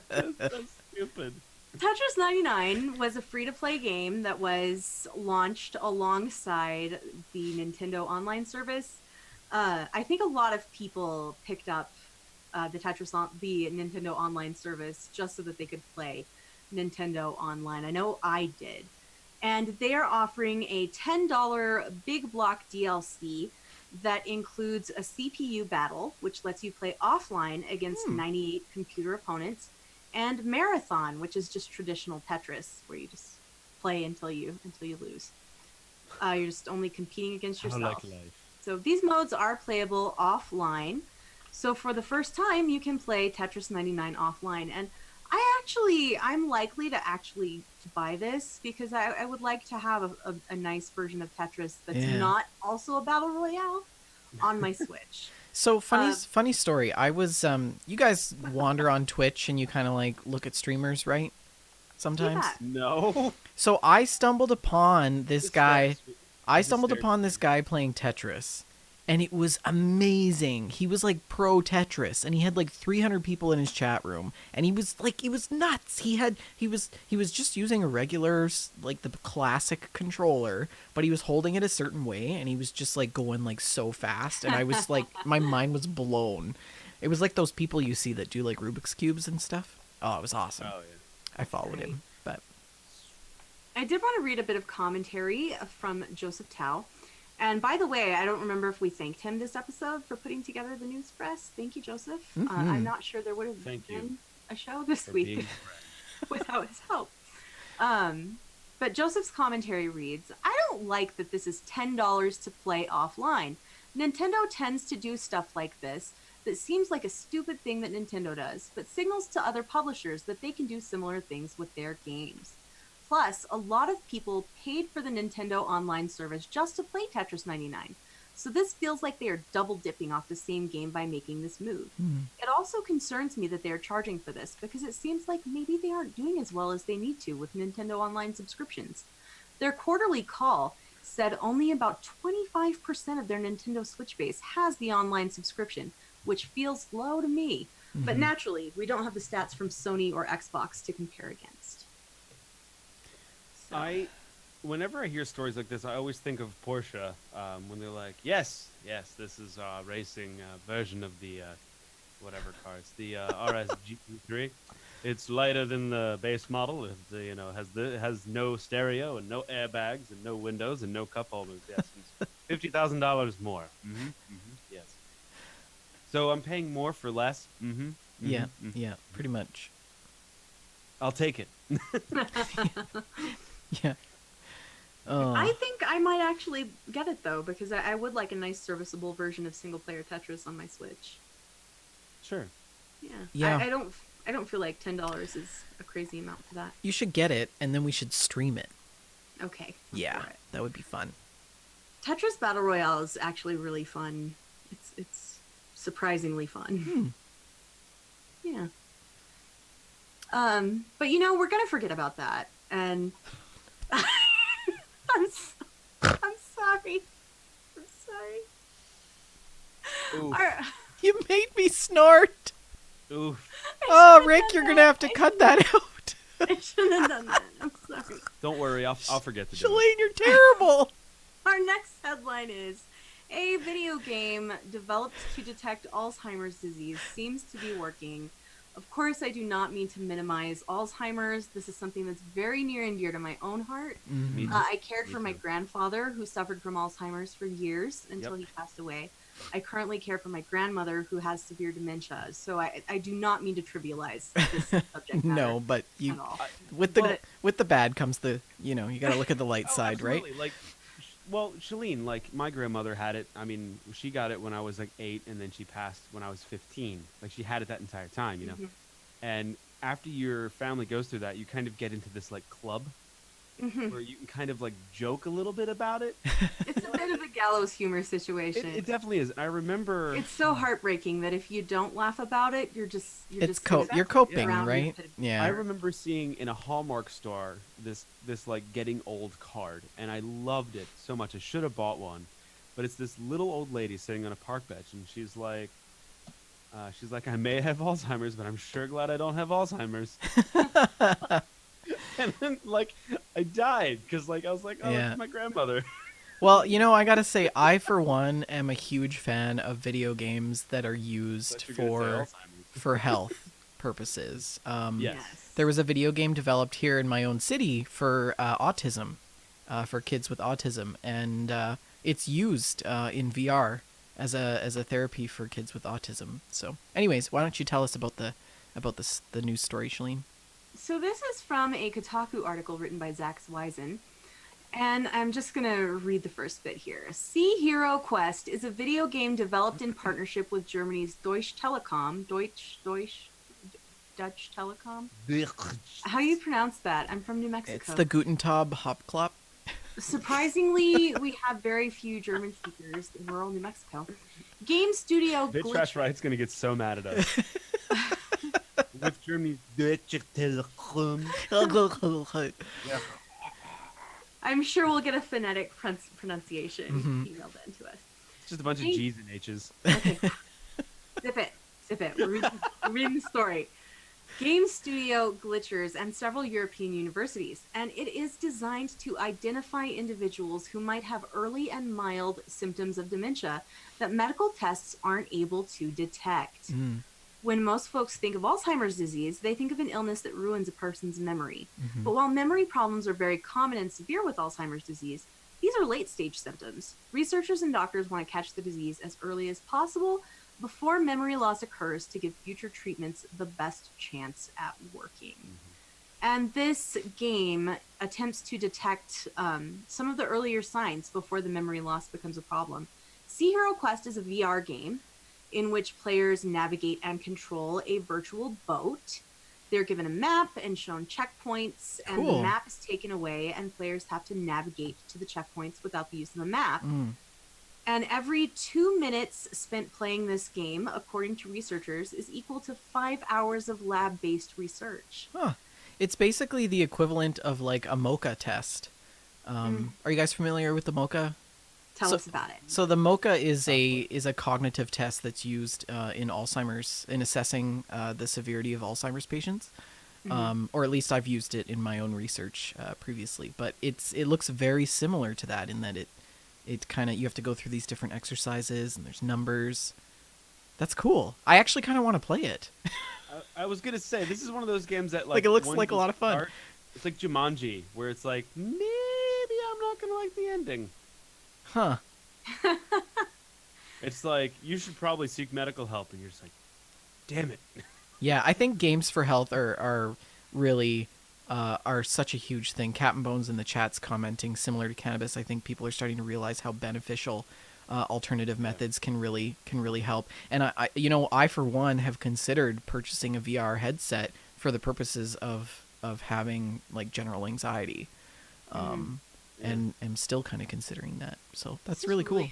That's so stupid. Tetris 99 was a free-to-play game that was launched alongside the Nintendo Online service. I think a lot of people picked up the Nintendo Online service just so that they could play Nintendo Online. I know I did. And they are offering a $10 big block DLC that includes a CPU battle, which lets you play offline against 98 computer opponents, and Marathon, which is just traditional Tetris, where you just play until you lose. You're just only competing against yourself. How like life. So these modes are playable offline. So for the first time, you can play Tetris 99 offline. And I'm likely to actually buy this because I would like to have a nice version of Tetris that's not also a battle royale on my Switch. So funny story. I was you guys wander on Twitch and you kind of like look at streamers, right? Sometimes. Yeah. No. So I stumbled upon this guy. I This stumbled stares upon at this me. guy playing Tetris, and it was amazing. He was like pro Tetris, and he had like 300 people in his chat room, and he was like, it was nuts. He was just using a regular like the classic controller, but he was holding it a certain way, and he was just like going like so fast, and I was like, my mind was blown. It was like those people you see that do like Rubik's cubes and stuff. Oh, it was awesome. Oh yeah. I followed him, but I did want to read a bit of commentary from Joseph Tao. And by the way, I don't remember if we thanked him this episode for putting together the news press. Thank you, Joseph. I'm not sure there would have Thank you been a show this For week being without his help. But Joseph's commentary reads, I don't like that this is $10 to play offline. Nintendo tends to do stuff like this that seems like a stupid thing that Nintendo does, but signals to other publishers that they can do similar things with their games. Plus, a lot of people paid for the Nintendo Online service just to play Tetris 99. So this feels like they are double dipping off the same game by making this move. It also concerns me that they are charging for this because it seems like maybe they aren't doing as well as they need to with Nintendo Online subscriptions. Their quarterly call said only about 25% of their Nintendo Switch base has the online subscription, which feels low to me. But naturally, we don't have the stats from Sony or Xbox to compare against. So. Whenever I hear stories like this, I always think of Porsche when they're like, yes, this is a racing version of the whatever car. It's the RS GT3. It's lighter than the base model. It has no stereo and no airbags and no windows and no cup holders. Yes, it's $50,000 more. Yes. So I'm paying more for less. yeah, pretty much. I'll take it. Yeah. I think I might actually get it though, because I would like a nice serviceable version of single player Tetris on my Switch. Sure. Yeah. I don't feel like $10 is a crazy amount for that. You should get it, and then we should stream it. Okay. Yeah, for it. that would be fun. Tetris Battle Royale is actually really fun. It's surprisingly fun. Yeah. But we're gonna forget about that, and I'm sorry. I'm sorry. Oof. You made me snort. Oof. Oh, Rick, you're gonna have to cut that out. I shouldn't have done that. I'm worry, I'll forget to do it. Shaline, you're terrible. Our next headline is: a video game developed to detect Alzheimer's disease seems to be working. Of course, I do not mean to minimize Alzheimer's. This is something that's very near and dear to my own heart. Mm-hmm. Me too. I cared Me for my too. grandfather who suffered from Alzheimer's for years until he passed away. I currently care for my grandmother who has severe dementia. So I do not mean to trivialize this subject matter No, but you at all. with the bad comes the you got to look at the light Oh, side, right? absolutely. Like, well, Shaline, like my grandmother had it. I mean, she got it when I was like 8, and then she passed when I was 15. Like she had it that entire time, you know. Mhm. And after your family goes through that, you kind of get into this like club Mhm. where you can kind of like joke a little bit about it. It's a bit of a gallows humor situation. It definitely is. And I remember. It's so heartbreaking that if you don't laugh about it, you're It's gonna you're coping, drown your right? pit of Yeah. I remember seeing in a Hallmark store this like getting old card, and I loved it so much. I should have bought one, but it's this little old lady sitting on a park bench, and she's like, I may have Alzheimer's, but I'm sure glad I don't have Alzheimer's. And then like I died because like I was like, oh, Yeah. it's my grandmother. Well, I gotta say, I for one am a huge fan of video games that are used Thought you were gonna say for Alzheimer's. health purposes. Yes. There was a video game developed here in my own city for autism, for kids with autism, and it's used in VR as a therapy for kids with autism. So, anyways, why don't you tell us about the news story, Shaline? So this is from a Kotaku article written by Zach Zweisen, and I'm just gonna read the first bit here. Sea Hero Quest is a video game developed in partnership with Germany's Deutsche Telekom. Dutch Telekom? How do you pronounce that? I'm from New Mexico. It's the Gutentag Hopklop. Surprisingly, we have very few German speakers in rural New Mexico. Game studio Bitch Trash Right's gonna get so mad at us. With Germany's Deutsche Telekom. I'm sure we'll get a phonetic pronunciation emailed in to us. It's just a bunch of G's and H's. Okay. Zip it. We're reading the story. Game studio Glitchers and several European universities, and it is designed to identify individuals who might have early and mild symptoms of dementia that medical tests aren't able to detect. When most folks think of Alzheimer's disease, they think of an illness that ruins a person's memory. But while memory problems are very common and severe with Alzheimer's disease, these are late-stage symptoms. Researchers and doctors want to catch the disease as early as possible before memory loss occurs to give future treatments the best chance at working. And this game attempts to detect some of the earlier signs before the memory loss becomes a problem. Sea Hero Quest is a VR game in which players navigate and control a virtual boat. They're given a map and shown checkpoints, and Cool. the map is taken away, and players have to navigate to the checkpoints without the use of the map. And every 2 minutes spent playing this game, according to researchers, is equal to 5 hours of lab-based research. Huh. It's basically the equivalent of like a MoCA test. Are you guys familiar with the MoCA? Tell us about it. So the MoCA is a cognitive test that's used in Alzheimer's, in assessing the severity of Alzheimer's patients. Or at least I've used it in my own research previously. But it looks very similar to that in that it kind of, you have to go through these different exercises and there's numbers. That's cool. I actually kind of want to play it. I was gonna say this is one of those games that Like, it looks when like a you lot of fun. start, it's like Jumanji, where it's like maybe I'm not gonna like the ending. Huh. It's like you should probably seek medical help, and you're just like, damn it. Yeah, I think games for health are really are such a huge thing. Captain Bones in the chat's commenting similar to cannabis. I think people are starting to realize how beneficial alternative methods can really help. And I for one have considered purchasing a VR headset for the purposes of having like general anxiety, and am still kind of considering that. So that's really cool.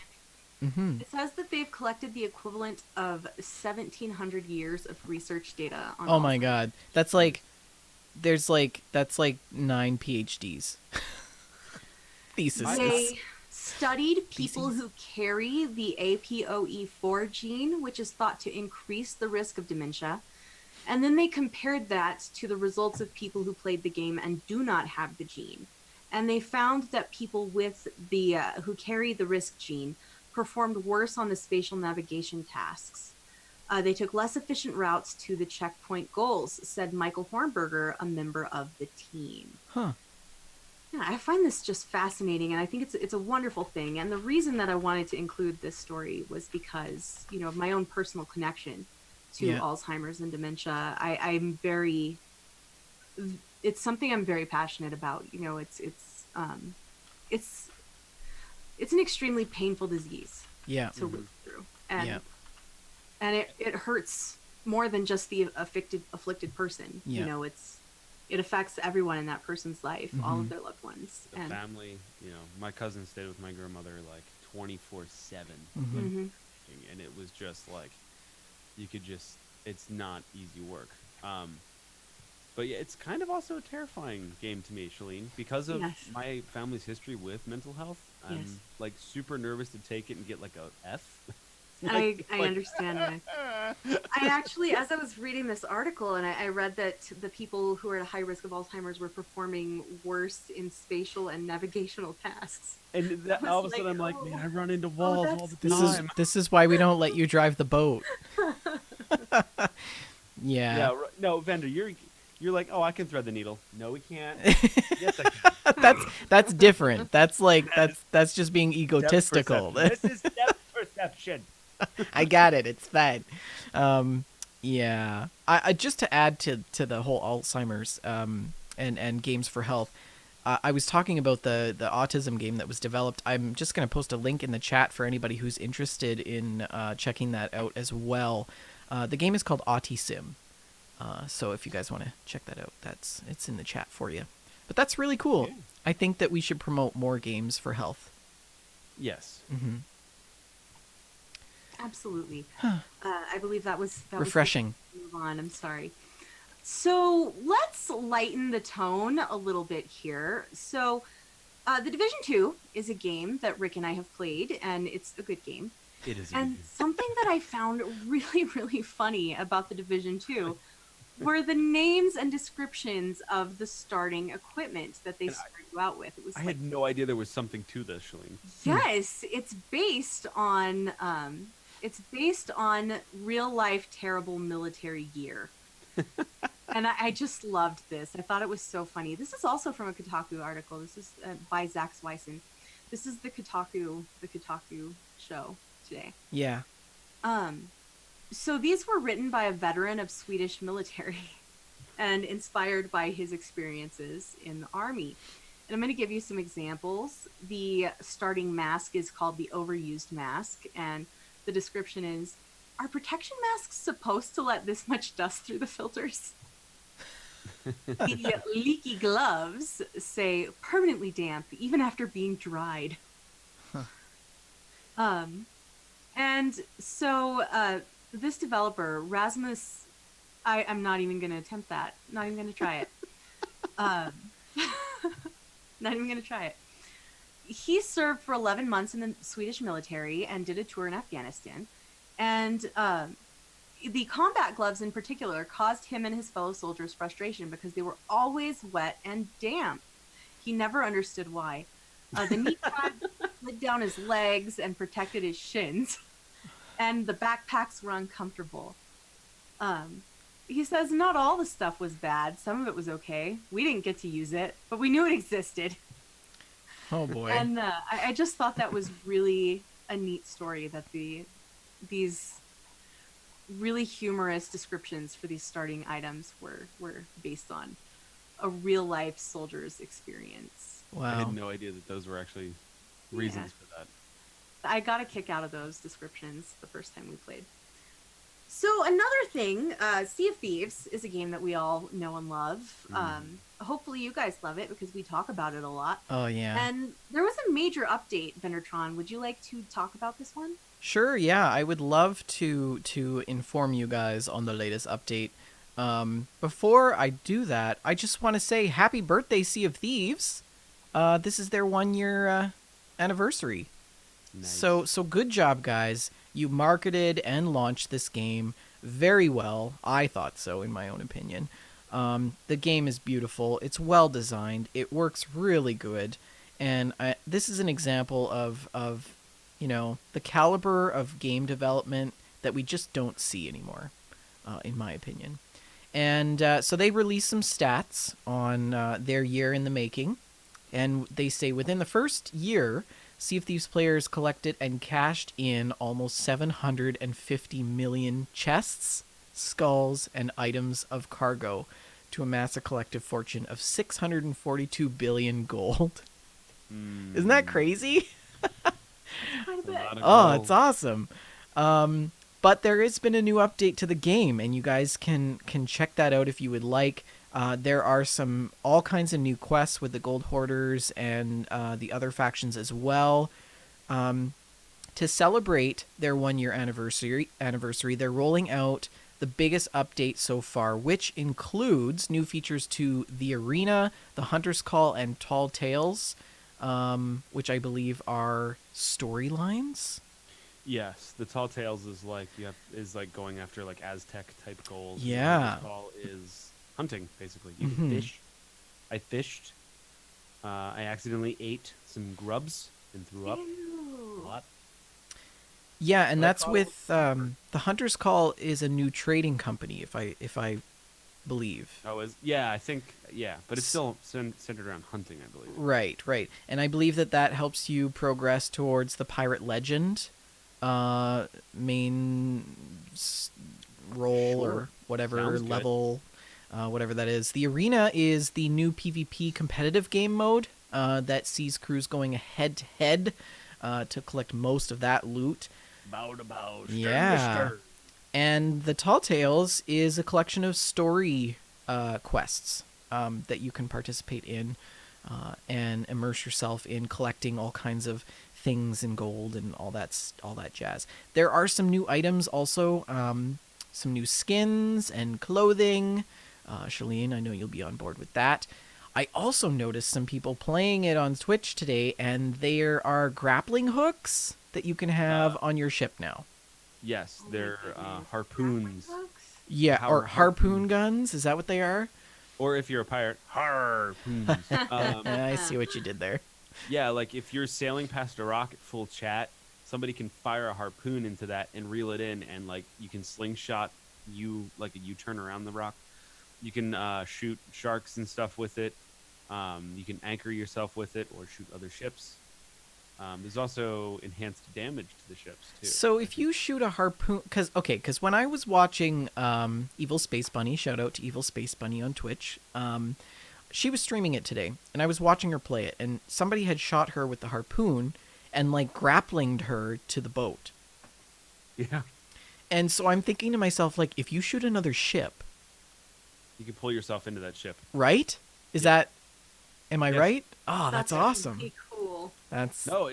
It says that they've collected the equivalent of 1,700 years of research data on Oh my god, that's like 9 PhDs. Thesis. They studied people who carry the APOE4 gene, which is thought to increase the risk of dementia. And then they compared that to the results of people who played the game and do not have the gene. and they found that people with the who carry the risk gene performed worse on the spatial navigation tasks. They took less efficient routes to the checkpoint goals, said Michael Hornberger, a member of the team. Huh. Yeah, I find this just fascinating, and I think it's a wonderful thing. And the reason that I wanted to include this story was because, you know, of my own personal connection to Alzheimer's and dementia. I'm very, it's something I'm very passionate about. You know, it's an extremely painful disease to live through, and it hurts more than just the afflicted person. You know, it affects everyone in that person's life, all of their loved ones. The family, you know, my cousin stayed with my grandmother like 24/7. And it was just like, it's not easy work. But yeah, it's kind of also a terrifying game to me, Shaline, because of my family's history with mental health. I'm like super nervous to take it and get like a F. I understand that. I actually, as I was reading this article, and I read that the people who are at a high risk of Alzheimer's were performing worse in spatial and navigational tasks. And all of a sudden, I'm like, man, I run into walls all the time. This is why we don't let you drive the boat. No, Vander, you're like, oh, I can thread the needle. No, we can't. Yes, I can. That's different. That's like that's just being egotistical. This is depth perception. I got it. It's fine. I just to add to the whole Alzheimer's and games for health. I was talking about the autism game that was developed. I'm just going to post a link in the chat for anybody who's interested in checking that out as well. The game is called Autism. So if you guys want to check that out, it's in the chat for you. But that's really cool. Yeah. I think that we should promote more games for health. Yes. Mm-hmm. Absolutely. I believe that was refreshing. Move on. I'm sorry. So let's lighten the tone a little bit here. So The Division 2 is a game that Rick and I have played, and it's a good game. It is. And something that I found really, really funny about The Division 2 were the names and descriptions of the starting equipment that they started you out with. I had no idea there was something to this, Shaline. Yes, it's based on real life terrible military gear. And I just loved this. I thought it was so funny. This is also from a Kotaku article. This is by Zach Swyson. This is the Kotaku show today. Yeah. So these were written by a veteran of Swedish military and inspired by his experiences in the army. And I'm going to give you some examples. The starting mask is called the overused mask, and the description is, are protection masks supposed to let this much dust through the filters? The leaky gloves say permanently damp even after being dried. And so this developer, Rasmus, I'm not even going to attempt that. Not even going to try it. Not even going to try it. He served for 11 months in the Swedish military and did a tour in Afghanistan. And the combat gloves in particular caused him and his fellow soldiers frustration because they were always wet and damp. He never understood why. The knee pad slid down his legs and protected his shins. And the backpacks were uncomfortable. He says not all the stuff was bad. Some of it was okay. We didn't get to use it, but we knew it existed. Oh, boy. And I just thought that was really a neat story, that these really humorous descriptions for these starting items were based on a real-life soldier's experience. Wow. I had no idea that those were actually reasons for that. I got a kick out of those descriptions the first time we played. So another thing, Sea of Thieves is a game that we all know and love. Hopefully you guys love it because we talk about it a lot. Oh, yeah. And there was a major update, Vendertron. Would you like to talk about this one? Sure, yeah. I would love to inform you guys on the latest update. Before I do that, I just want to say happy birthday, Sea of Thieves. This is their 1-year anniversary. Nice. So good job, guys. You marketed and launched this game very well. I thought so, in my own opinion. The game is beautiful. It's well designed. It works really good, and this is an example of the caliber of game development that we just don't see anymore, in my opinion. And so they released some stats on their year in the making, and they say within the first year, Sea of Thieves players collected and cashed in almost 750 million chests, skulls, and items of cargo to amass a collective fortune of 642 billion gold. Isn't that crazy? Quite a bit. Oh, it's awesome. But there has been a new update to the game, and you guys can check that out if you would like. There are all kinds of new quests with the Gold Hoarders and the other factions as well. To celebrate their 1-year anniversary, they're rolling out the biggest update so far, which includes new features to the arena, the Hunter's Call, and Tall Tales, which I believe are storylines. Yes, the Tall Tales is like going after like Aztec type goals. Yeah. The Hunter's Call is hunting, basically. You can fish. I fished. I accidentally ate some grubs and threw up a lot. Yeah, and But I that's thought it with the Hunter's Call is a new trading company, if I believe. I think, but it's still centered around hunting, I believe. Right, and I believe that helps you progress towards the Pirate Legend main role or whatever Sounds good. level, whatever that is. The arena is the new PvP competitive game mode that sees crews going head to head to collect most of that loot. Bow to bow, stern Yeah. to stern. And the Tall Tales is a collection of story quests that you can participate in and immerse yourself in collecting all kinds of things in gold and all that jazz. There are some new items also, some new skins and clothing. Shaline, I know you'll be on board with that. I also noticed some people playing it on Twitch today, and there are grappling hooks that you can have on your ship now. Yes, Oh my they're goodness. harpoons. Grappling hooks? Yeah, Power or harpoon guns. Is that what they are? Or if you're a pirate, harpoons. I see what you did there. Yeah, like if you're sailing past a rock at full chat, somebody can fire a harpoon into that and reel it in, and like you can slingshot like a U-turn around the rock. You can shoot sharks and stuff with it. You can anchor yourself with it or shoot other ships. There's also enhanced damage to the ships too. So if you shoot a harpoon, because when I was watching Evil Space Bunny, shout out to Evil Space Bunny on Twitch, she was streaming it today, and I was watching her play it, and somebody had shot her with the harpoon and like grapplinged her to the boat. Yeah, And so I'm thinking to myself, like, if you shoot another ship, you can pull yourself into that ship. right? Am I Yes. right? Oh, that's actually awesome. pretty cool. That's No,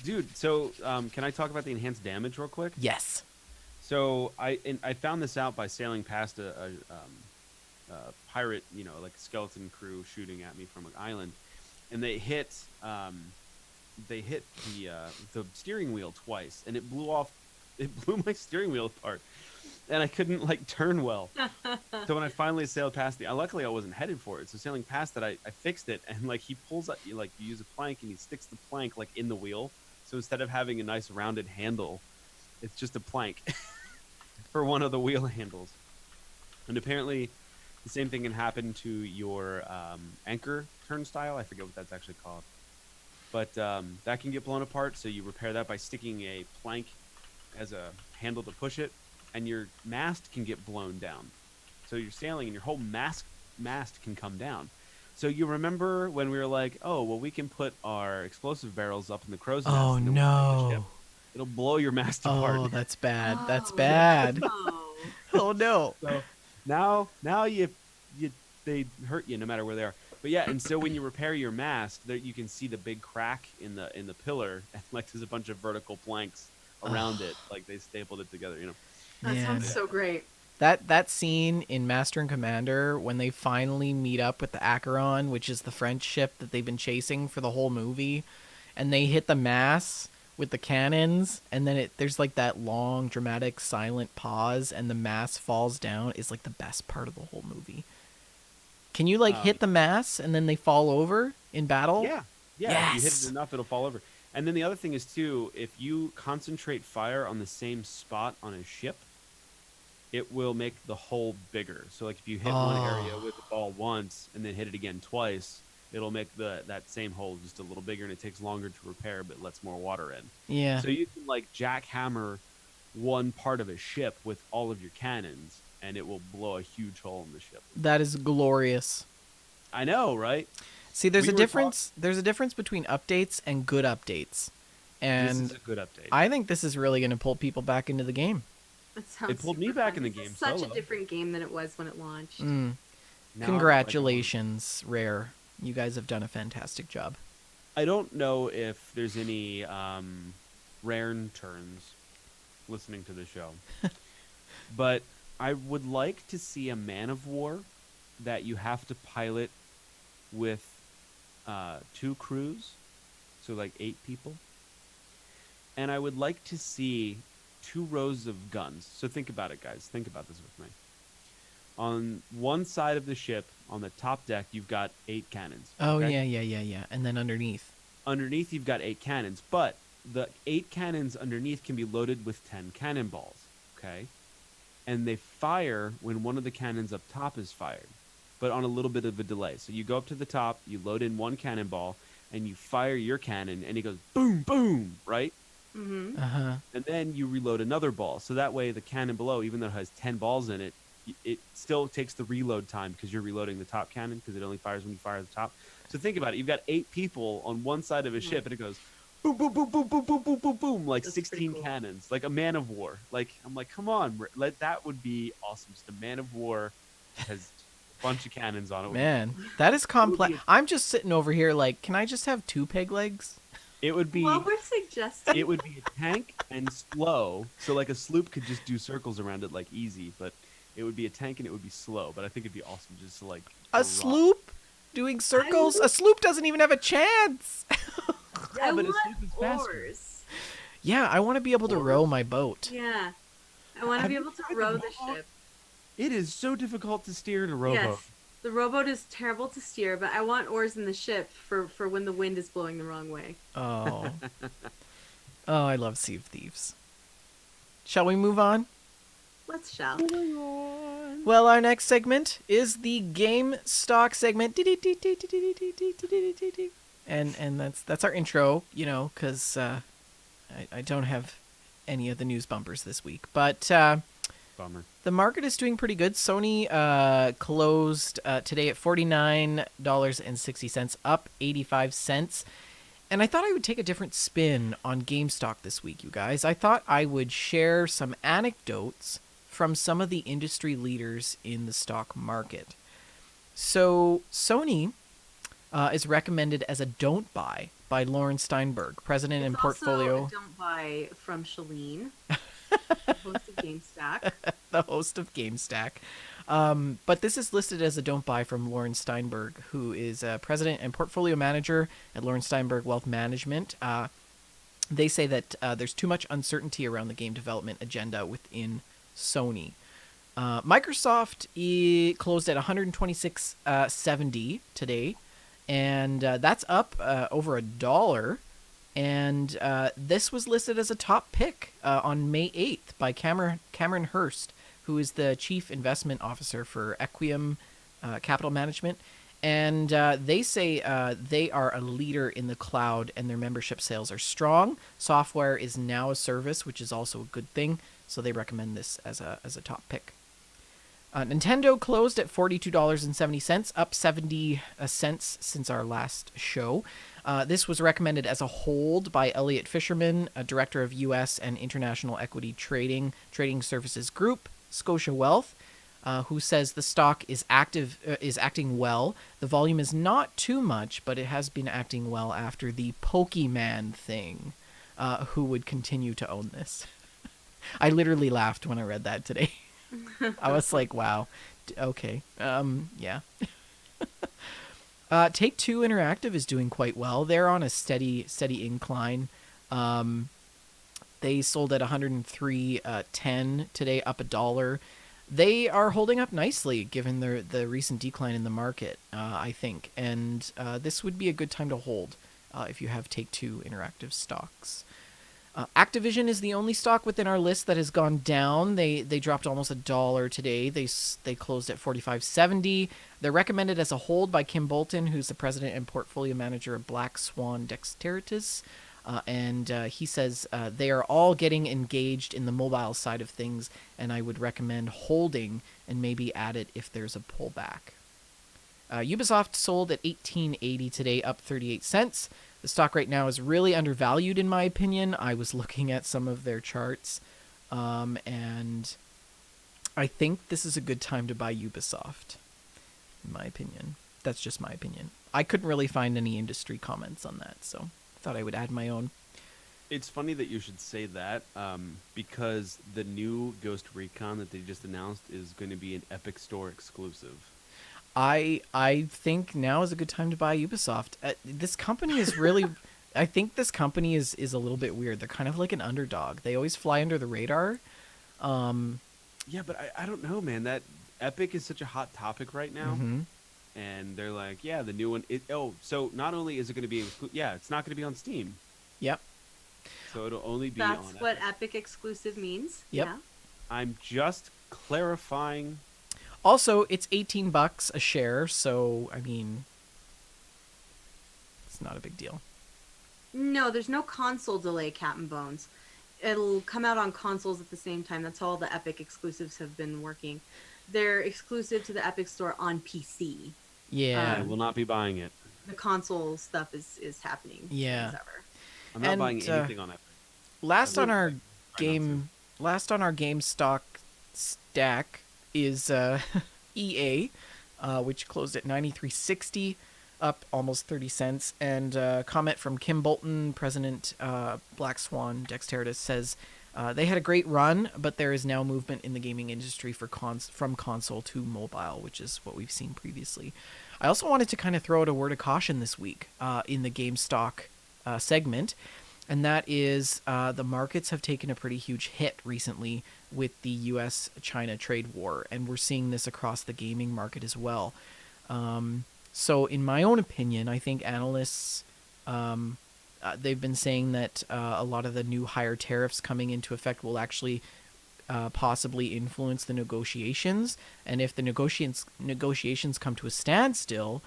dude. So, can I talk about the enhanced damage real quick? yes. So I found this out by sailing past a pirate, like a skeleton crew shooting at me from an island, and they hit the steering wheel twice, and it blew my steering wheel apart, and I couldn't like turn well. So when I finally sailed past luckily I wasn't headed for it. So sailing past it, I fixed it, and like he pulls up, like you use a plank and he sticks the plank like in the wheel. So instead of having a nice rounded handle, it's just a plank for one of the wheel handles. And apparently the same thing can happen to your anchor turnstile. I forget what that's actually called. But that can get blown apart, so you repair that by sticking a plank as a handle to push it, and your mast can get blown down. So you're sailing and your whole mast can come down. So you remember when we were like, oh, well, we can put our explosive barrels up in the crow's nest. Oh and then we'll take the ship. no. It'll blow your mast apart. Oh, that's bad. That's Oh, bad. no. Oh no. So now they hurt you no matter where they are. But yeah, and so when you repair your mast, there you can see the big crack in the pillar, and like there's a bunch of vertical planks around it, like they stapled it together. That Man. sounds so great. That scene in Master and Commander when they finally meet up with the Acheron, which is the French ship that they've been chasing for the whole movie, and they hit the mass with the cannons, and then there's like that long dramatic silent pause, and the mass falls down, is like the best part of the whole movie. Can you like hit the mass and then they fall over in battle? Yeah, yeah. If you hit Yes. it enough, it'll fall over. And then the other thing is too, if you concentrate fire on the same spot on a ship, it will make the hole bigger. So like if you hit one area with the ball once and then hit it again twice, it'll make that same hole just a little bigger, and it takes longer to repair but lets more water in. Yeah. So you can like jackhammer one part of a ship with all of your cannons, and it will blow a huge hole in the ship. That is glorious. I know, right? See, there's We a were difference. There's a difference between updates and good updates, and This is a good update. I think this is really going to pull people back into the game. That sounds pulled me super back fun. in the This is game such solo. a different game than it was when it launched. Now I like it. Congratulations, Rare. You guys have done a fantastic job. I don't know if there's any rare turns listening to the show, but I would like to see a Man of War that you have to pilot with 2 crews, so like 8 people. And I would like to see 2 rows of guns. So think about it, guys. Think about this with me. On one side of the ship, on the top deck, you've got 8 cannons. Oh okay? yeah. And then underneath. Underneath, you've got 8 cannons, but the 8 cannons underneath can be loaded with 10 cannonballs, okay? And they fire when one of the cannons up top is fired, but on a little bit of a delay. So you go up to the top, you load in 1 cannonball, and you fire your cannon, and it goes boom, boom, right? Mm-hmm. Uh-huh. And then you reload another ball. So that way the cannon below, even though it has 10 balls in it, it still takes the reload time because you're reloading the top cannon, because it only fires when you fire the top. So think about it. You've got 8 people on one side of a ship, and it goes boom, boom, boom, boom, boom, boom, boom, boom, boom, like That's 16 pretty cool. cannons, like a Man of War. Like, I'm like, come on, that would be awesome. Just a Man of War that has a bunch of cannons on it. Man, that is complex. be- I'm just sitting over here like, can I just have 2 peg legs? It would be Well, we're suggesting. it would be a tank and slow. So like a sloop could just do circles around it like easy, but it would be a tank and it would be slow. But I think it'd be awesome just to like A drop. sloop doing circles? A sloop doesn't even have a chance. Yeah, I but a want sloop is faster. oars. Yeah, I want to be able to row my boat. Yeah. I want to Have be you able to tried the row the rowboat? ship. It is so difficult to steer in a rowboat. Yes. The rowboat is terrible to steer, but I want oars in the ship for when the wind is blowing the wrong way. Oh. Oh, I love Sea of Thieves. Shall we move on? Let's shall. Well, our next segment is the game stock segment. And that's our intro, you know, because I don't have any of the news bumpers this week. But Bummer. the market is doing pretty good. Sony closed today at $49.60, up 85 cents. And I thought I would take a different spin on GameStop this week, you guys. I thought I would share some anecdotes from some of the industry leaders in the stock market. So Sony is recommended as a don't buy by Lauren Steinberg, president and It's portfolio. Also, don't buy from Shaline, host of Gamestack. The host of Gamestack. But this is listed as a don't buy from Lauren Steinberg, who is president and portfolio manager at Lauren Steinberg Wealth Management. They say that there's too much uncertainty around the game development agenda within Sony. Microsoft closed at 126.70 today, and that's up over $1. And this was listed as a top pick on May 8th by Cameron Hurst, who is the chief investment officer for Equium Capital Management. And they say they are a leader in the cloud and their membership sales are strong. Software is now a service, which is also a good thing. So they recommend this as a top pick. Nintendo closed at $42.70, up 70 cents since our last show. This was recommended as a hold by Elliot Fisherman, a director of U.S. and International Equity Trading Services Group, Scotia Wealth, who says the stock is acting well. The volume is not too much, but it has been acting well after the Pokemon thing. Who would continue to own this? I literally laughed when I read that today. I was like, wow. Okay. Yeah. Take-Two Interactive is doing quite well. They're on a steady incline. They sold at 103.10 today, up $1. They are holding up nicely given the recent decline in the market, I think. And this would be a good time to hold if you have Take-Two Interactive stocks. Activision is the only stock within our list that has gone down. They dropped almost $1 today. They closed at 45.70. They're recommended as a hold by Kim Bolton, who's the president and portfolio manager of Black Swan Dexteritas. And he says they are all getting engaged in the mobile side of things, and I would recommend holding and maybe add it if there's a pullback. Ubisoft sold at $18.80 today, up 38 cents. The stock right now is really undervalued, in my opinion. I was looking at some of their charts, and I think this is a good time to buy Ubisoft, in my opinion. That's just my opinion. I couldn't really find any industry comments on that, so I thought I would add my own. It's funny that you should say that, because the new Ghost Recon that they just announced is going to be an Epic Store exclusive. I think now is a good time to buy Ubisoft. This company is really... I think this company is a little bit weird. They're kind of like an underdog. They always fly under the radar. Yeah, but I don't know, man. That Epic is such a hot topic right now. Mm-hmm. And they're like, yeah, the new one... so not only is it going to be... it's not going to be on Steam. Yep. So it'll only be That's on what Epic. Epic exclusive means. Yep. Yeah. I'm just clarifying... Also, it's $18 a share, so, I mean, it's not a big deal. No, there's no console delay, Captain Bones. It'll come out on consoles at the same time. That's how all the Epic exclusives have been working. They're exclusive to the Epic Store on PC. Yeah. I will not be buying it. The console stuff is happening. Yeah. As ever. I'm not And, buying anything on Epic. Last on our Try not game stock stack is EA, which closed at 93.60, up almost 30 cents. And comment from Kim Bolton, president Black Swan Dexteritas, says they had a great run, but there is now movement in the gaming industry from console to mobile, which is what we've seen previously. I also wanted to kind of throw out a word of caution this week in the game stock segment, and that is the markets have taken a pretty huge hit recently with the U.S.-China trade war, and we're seeing this across the gaming market as well. So in my own opinion, I think analysts, they've been saying that a lot of the new higher tariffs coming into effect will actually possibly influence the negotiations, and if the negotiations come to a standstill,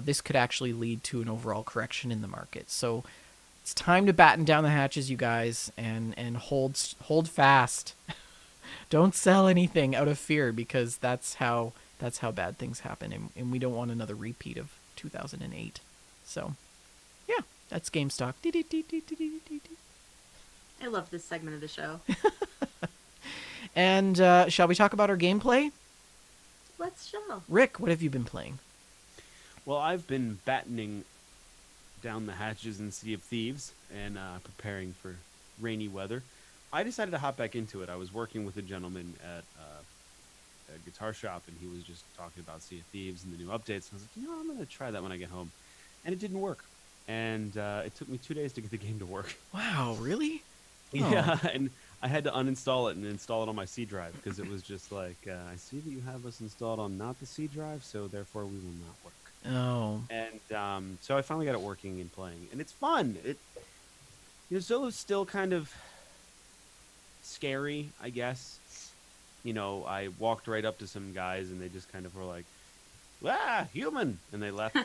this could actually lead to an overall correction in the market. So it's time to batten down the hatches, you guys, and hold fast. Don't sell anything out of fear, because that's how bad things happen, and we don't want another repeat of 2008. So, yeah, that's GameStop. I love this segment of the show. And shall we talk about our gameplay? Let's show. Rick, what have you been playing? Well, I've been battening down the hatches in Sea of Thieves and preparing for rainy weather. I decided to hop back into it. I was working with a gentleman at a guitar shop, and he was just talking about Sea of Thieves and the new updates. And I was like, I'm going to try that when I get home. And it didn't work. And it took me 2 days to get the game to work. Wow, really? Yeah, and I had to uninstall it and install it on my C drive, because it was just like, I see that you have us installed on not the C drive, so therefore we will not work. Oh. And so I finally got it working and playing, and it's fun. Solo's still kind of scary, I guess. I walked right up to some guys, and they just kind of were like, human, and they left.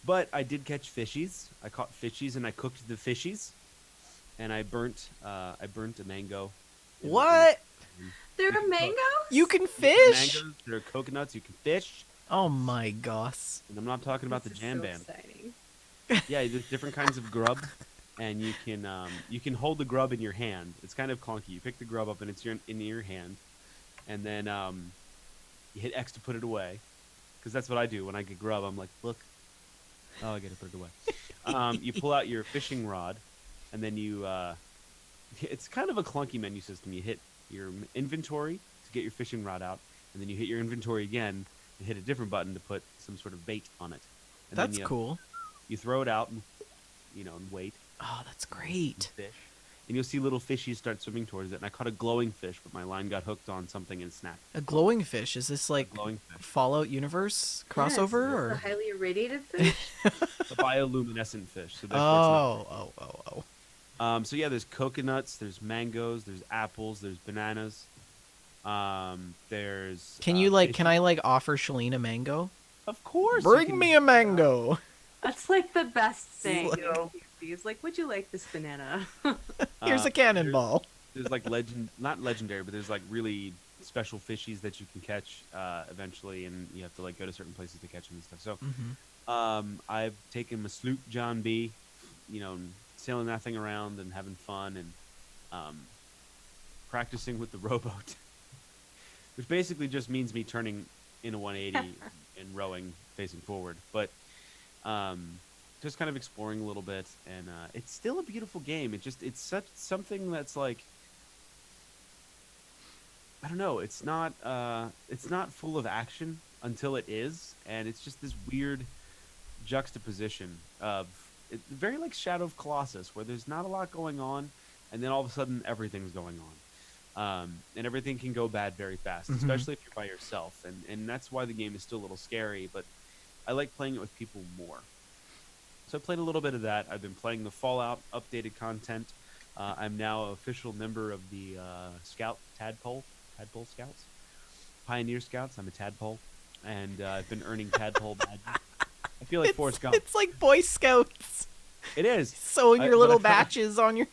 But I did catch fishies. I caught fishies, and I cooked the fishies, and I burnt a mango. What? There are mangoes? You can There are fish? mangoes, there are coconuts, you can fish. Oh my gosh. And I'm not talking about This the is jam so band. exciting. Yeah, there's different kinds of grub, and you can hold the grub in your hand. It's kind of clunky. You pick the grub up, and it's in your hand, and then you hit X to put it away, because that's what I do when I get grub. I'm like, look, oh, I gotta put it away. You pull out your fishing rod, and then it's kind of a clunky menu system. You hit your inventory to get your fishing rod out, and then you hit your inventory again and hit a different button to put some sort of bait on it. And That's then cool. You throw it out and and wait. Oh, that's great. Fish. and you'll see little fishies start swimming towards it. And I caught a glowing fish, but my line got hooked on something and snapped. A glowing fish. Is this like Glowing fish. Fallout universe crossover Yes, it's or? a highly irradiated fish. The bioluminescent fish. So so yeah, there's coconuts, there's mangoes, there's apples, there's bananas. There's. Can you like? Can I like offer Shaline a mango? Of course. you Bring can- me a mango. That's like the best thing. Like- You know, he's like, would you like this banana? Here's a cannonball. There's like not legendary, but there's like really special fishies that you can catch eventually, and you have to like go to certain places to catch them and stuff. So, I've taken my sloop John B, sailing that thing around and having fun and practicing with the rowboat, which basically just means me turning in a 180 and rowing facing forward. But just kind of exploring a little bit, and it's still a beautiful game. It's such something that's like, I don't know. It's not full of action until it is, and it's just this weird juxtaposition of very like Shadow of Colossus, where there's not a lot going on, and then all of a sudden everything's going on, and everything can go bad very fast, especially if you're by yourself, and that's why the game is still a little scary. But I like playing it with people more. So I played a little bit of that. I've been playing the Fallout updated content. I'm now an official member of the Tadpole Scouts, Pioneer Scouts. I'm a Tadpole, and I've been earning Tadpole badges. I feel like Forrest Gump. It's like Boy Scouts. It is. Sewing your but little I kinda- batches on your.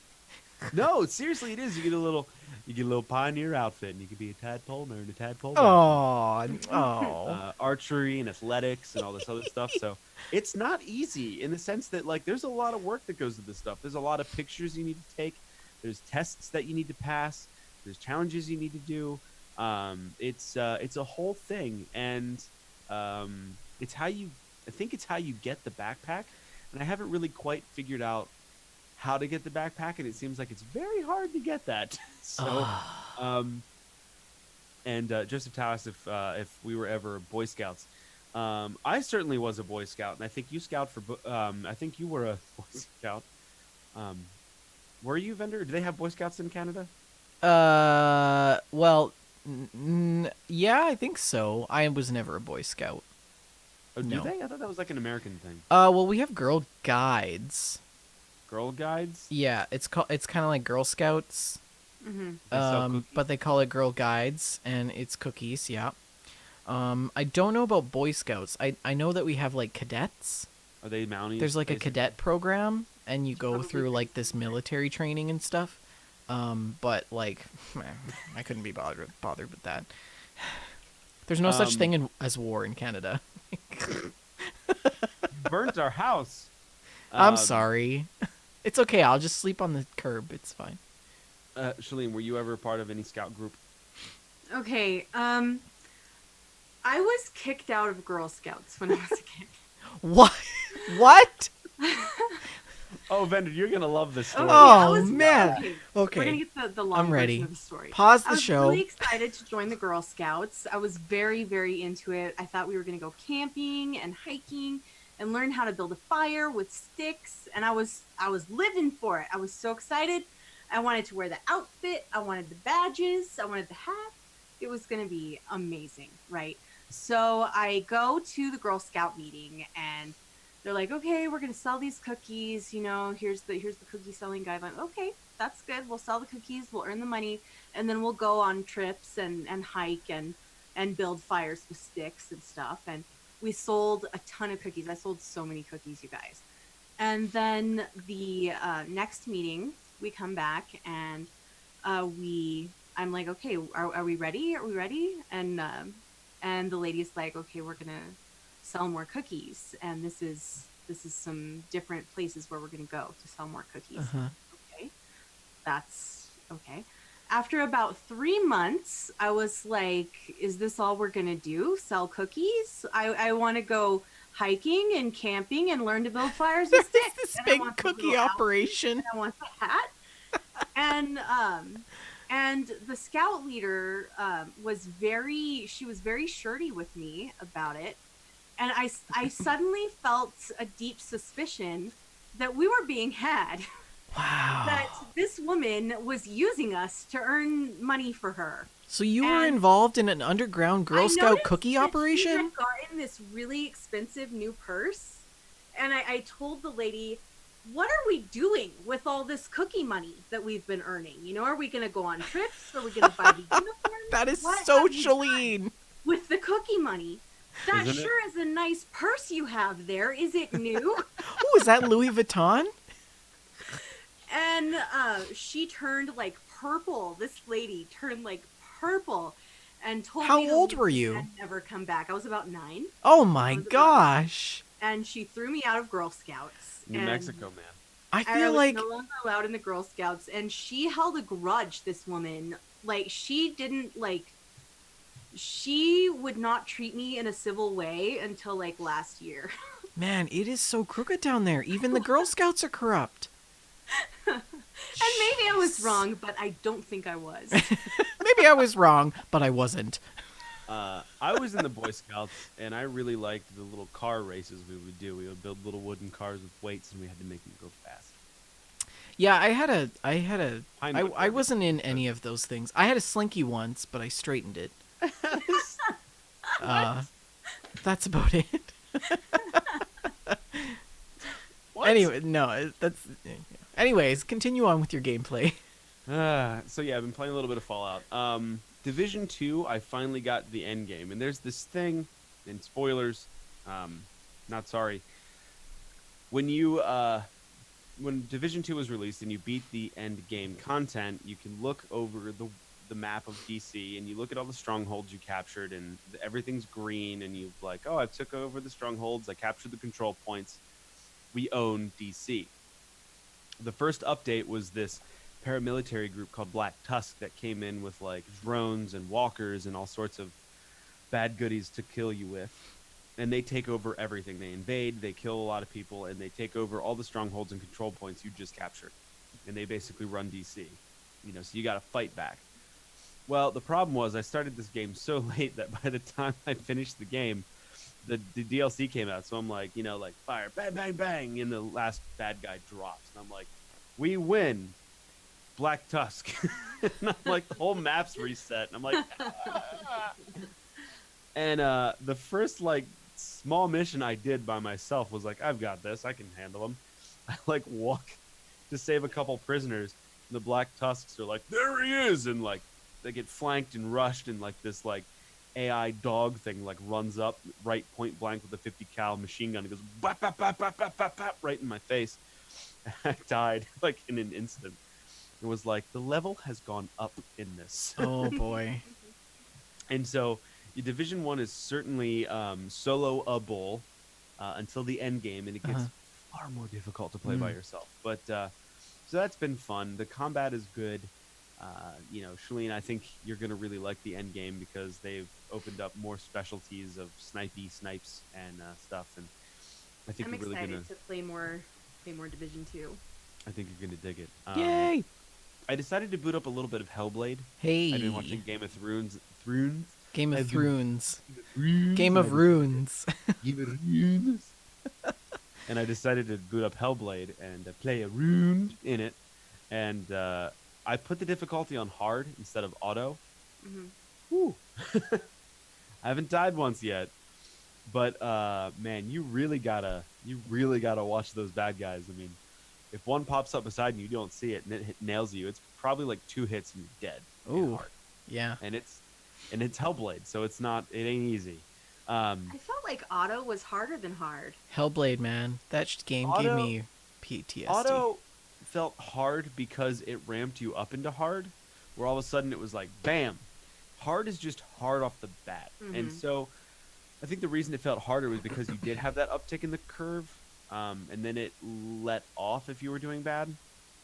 No, seriously, it is. You get a little Pioneer outfit, and you can be a Tadpole and earn a Tadpole badge. Oh. Archery and athletics and all this other stuff. So it's not easy in the sense that like there's a lot of work that goes to this stuff. There's a lot of pictures you need to take. There's tests that you need to pass. There's challenges you need to do. It's a whole thing, and I think it's how you get the backpack, and I haven't really quite figured out how to get the backpack, and it seems like it's very hard to get that. So, and Joseph Tawas, if we were ever Boy Scouts, I certainly was a Boy Scout, and I think you I think you were a Boy Scout. Were you, Vendor? Do they have Boy Scouts in Canada? Well, yeah, I think so. I was never a Boy Scout. Oh, do No. they? I thought that was like an American thing. Well, we have Girl Guides. Girl Guides? Yeah, it's kind of like Girl Scouts. Mm-hmm. They sell cookies? But they call it Girl Guides, and it's cookies. Yeah. I don't know about Boy Scouts. I know that we have like cadets. Are they Mounties? There's like a basically? cadet program, and you go Probably through like pretty this military training and stuff. But like, I couldn't be bothered with that. There's no such thing as war in Canada. Burnt our house. I'm sorry. It's okay. I'll just sleep on the curb. It's fine. Shaline, were you ever a part of any scout group? Okay. I was kicked out of Girl Scouts when I was a kid. What? What? Oh, Vendor, you're gonna love this story. Oh, I was man. okay. Okay. We're gonna get the long I'm ready. version of the story. Pause I the was show. really excited to join the Girl Scouts. I was very, very into it. I thought we were gonna go camping and hiking and learn how to build a fire with sticks. And I was living for it. I was so excited. I wanted to wear the outfit. I wanted the badges. I wanted the hat. It was gonna be amazing, right? So I go to the Girl Scout meeting, and they're like, okay, we're going to sell these cookies. Here's the cookie selling guideline. Okay, that's good. We'll sell the cookies. We'll earn the money. And then we'll go on trips and hike and build fires with sticks and stuff. And we sold a ton of cookies. I sold so many cookies, you guys. And then the next meeting, we come back, and I'm like, okay, are we ready? Are we ready? And the lady's like, okay, we're going to sell more cookies, and this is some different places where we're going to go to sell more cookies. Okay, that's okay. After about 3 months, I was like, is this all we're going to do, sell cookies? I want to go hiking and camping and learn to build fires with sticks. This And I big want the cookie little outfit, operation. and I want the hat. And the scout leader was very shirty with me about it. And I suddenly felt a deep suspicion that we were being had. Wow. that this woman was using us to earn money for her. So you were And involved in an underground Girl I Scout noticed cookie that operation? She had gotten this really expensive new purse, and I told the lady, "What are we doing with all this cookie money that we've been earning? You know, are we going to go on trips? Are we going to buy the uniforms? That is What so have you done Shaline. with the cookie money? That Isn't it? sure is a nice purse you have there. Is it new?" Oh, is that Louis Vuitton? And she turned like purple. This lady turned like purple and told How me to old leave were you? and never come back. I was about 9. Oh my was about- gosh. And she threw me out of Girl Scouts. New and Mexico, man. I I feel was like no longer allowed in the Girl Scouts, and she held a grudge. This woman, like, she would not treat me in a civil way until like last year. man, it is so crooked down there. Even the Girl Scouts are corrupt. And maybe I was wrong, but I don't think I was. Maybe I was wrong, but I wasn't. I was in the Boy Scouts, and I really liked the little car races we would do. We would build little wooden cars with weights, and we had to make them go fast. Yeah, I Pinewood wasn't in any of those things. I had a Slinky once, but I straightened it. That's about it. What? Anyway, no, that's. Anyways, continue on with your gameplay. So yeah, I've been playing a little bit of Fallout. Division 2, I finally got the end game, and there's this thing, and spoilers, not sorry. When you when Division 2 was released and you beat the end game content, you can look over the map of DC and you look at all the strongholds you captured, and everything's green, and you're like, oh, I took over the strongholds, I captured the control points, we own DC. The first update was this paramilitary group called Black Tusk that came in with like drones and walkers and all sorts of bad goodies to kill you with, and they take over everything. They invade, they kill a lot of people, and they take over all the strongholds and control points you just captured, and they basically run DC, so you got to fight back. Well, the problem was I started this game so late that by the time I finished the game, the DLC came out. So I'm like, fire, bang, bang, bang, and the last bad guy drops, and I'm like, we win, Black Tusk. And I'm like, the whole map's reset, and I'm like, ah. And the first like small mission I did by myself was like, I've got this, I can handle them. I like walk to save a couple prisoners, and the Black Tusks are like, there he is, and like they get flanked and rushed, and like this like AI dog thing like runs up right point blank with a 50 cal machine gun and goes bap, bap, bap, bap, bap, bap, bap, right in my face. I died like in an instant. It was like the level has gone up in this. Oh boy. And so Division 1 is certainly solo-able until the end game, and it gets far more difficult to play by yourself. But so that's been fun. The combat is good. Shaline, I think you're going to really like the end game because they've opened up more specialties of snipes and stuff, and I think I'm you're really excited going to play more Division 2. I think you're going to dig it. Yay! I decided to boot up a little bit of Hellblade. Hey. I've been watching Game of Thrones. Game of Thrones. Game Game of Runes. And I decided to boot up Hellblade and play a rune in it. And I put the difficulty on hard instead of auto. Mm-hmm. Whew. I haven't died once yet. But man, you really gotta watch those bad guys. I mean, if one pops up beside you, you don't see it, and it nails you. It's probably like 2 hits and you're dead. Ooh, yeah. And it's Hellblade, so it ain't easy. I felt like auto was harder than hard. Hellblade, man. That game gave Auto- me PTSD. Auto felt hard because it ramped you up into hard, where all of a sudden it was like, bam. Hard is just hard off the bat. Mm-hmm. And so I think the reason it felt harder was because you did have that uptick in the curve, and then it let off if you were doing bad,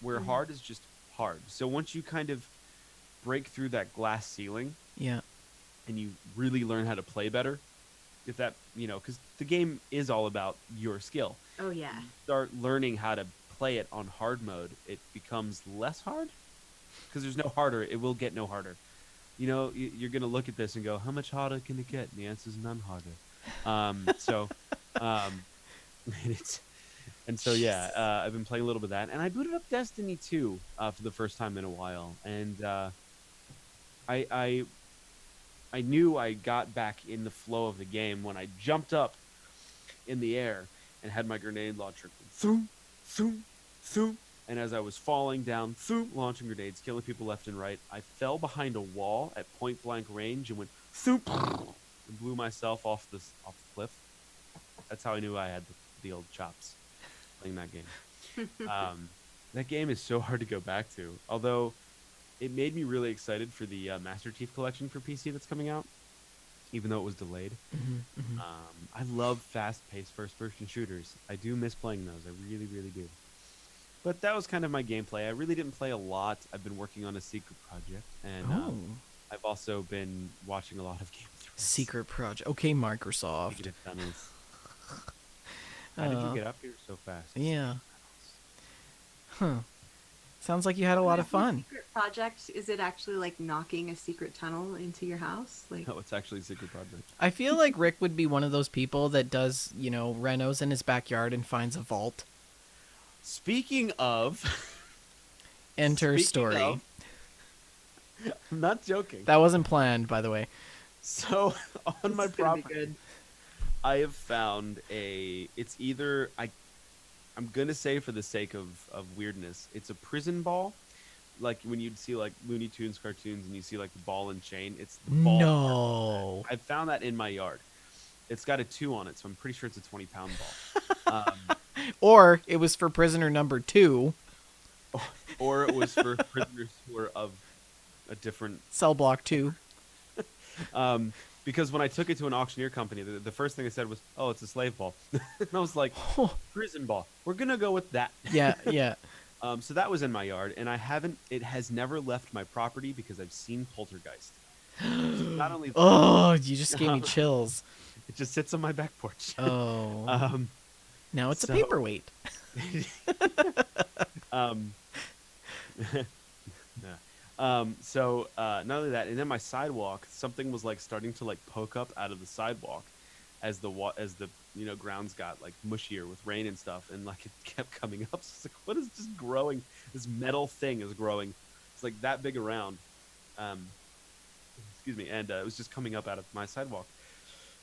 where hard is just hard. So once you kind of break through that glass ceiling, Yeah. and you really learn how to play better, if that, because the game is all about your skill. Oh yeah. Start learning how to play it on hard mode, it becomes less hard, because there's no harder. It will get no harder. You're going to look at this and go, how much harder can it get? And the answer is none harder. And so yeah, I've been playing a little bit of that, and I booted up Destiny 2 for the first time in a while, and I I I knew I got back in the flow of the game when I jumped up in the air and had my grenade launcher throom, throom, throom. And as I was falling down, throom, launching grenades, killing people left and right, I fell behind a wall at point blank range and went throom, and blew myself off the cliff. That's how I knew I had the old chops playing that game. That game is so hard to go back to. Although it made me really excited for the Master Chief Collection for PC that's coming out, even though it was delayed. I love fast-paced first-person shooters. I do miss playing those. I really, really do. But that was kind of my gameplay. I really didn't play a lot. I've been working on a secret project, and I've also been watching a lot of Game of Thrones. Secret project. Okay, Microsoft. Secret tunnels. How did you get up here so fast? Yeah. Huh. Sounds like you had a lot of fun. Secret project, is it actually like knocking a secret tunnel into your house? Like, No, it's actually a secret project. I feel like Rick would be one of those people that does, renos in his backyard and finds a vault. Speaking of... Enter story. I'm not joking. That wasn't planned, by the way. So, on my this is gonna be property, good. I have found it's either... I'm going to say for the sake of weirdness, it's a prison ball. Like when you'd see like Looney Tunes cartoons and you see like the ball and chain. It's the ball. No. I found that in my yard. It's got a 2 on it, so I'm pretty sure it's a 20-pound ball. Or it was for prisoner number 2. Or it was for prisoners who are of a different... Cell block 2. Because when I took it to an auctioneer company, the first thing they said was, "Oh, it's a slave ball." And I was like, "Prison ball. We're gonna go with that." Yeah. So that was in my yard, and it has never left my property because I've seen poltergeist. So not only Oh, you just gave me chills. it just sits on my back porch. Oh. Now it's a so- paperweight. So not only that, and then my sidewalk, something was like starting to like poke up out of the sidewalk as the grounds got like mushier with rain and stuff, and like it kept coming up. So it's like, what is just growing? This metal thing is growing. It's like that big around. Excuse me, and it was just coming up out of my sidewalk.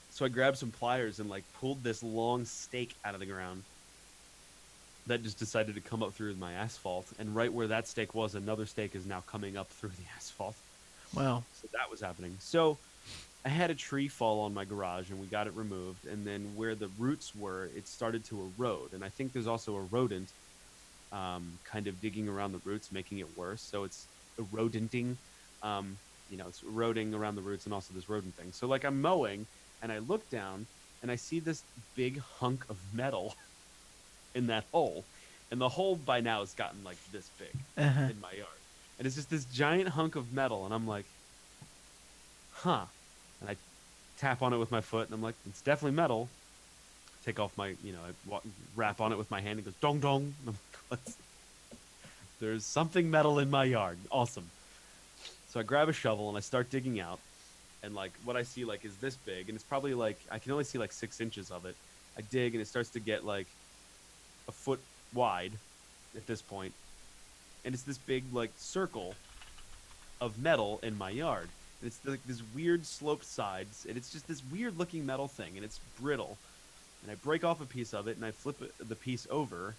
So I grabbed some pliers and like pulled this long stake out of the ground that just decided to come up through my asphalt. And right where that stake was, another stake is now coming up through the asphalt. Wow. So that was happening. So I had a tree fall on my garage and we got it removed. And then where the roots were, it started to erode. And I think there's also a rodent kind of digging around the roots, making it worse. So it's erodenting. It's eroding around the roots and also this rodent thing. So like I'm mowing and I look down and I see this big hunk of metal in that hole. And the hole by now has gotten like this big in my yard. And it's just this giant hunk of metal. And I'm like, huh. And I tap on it with my foot and I'm like, it's definitely metal. Take off my, rap on it with my hand and it goes dong dong. And I'm like, what's... There's something metal in my yard. Awesome. So I grab a shovel and I start digging out. And like what I see like is this big. And it's probably like, I can only see like 6 inches of it. I dig and it starts to get like a foot wide at this point. And it's this big like circle of metal in my yard. And it's like this weird sloped sides. And it's just this weird looking metal thing. And it's brittle. And I break off a piece of it and I flip the piece over.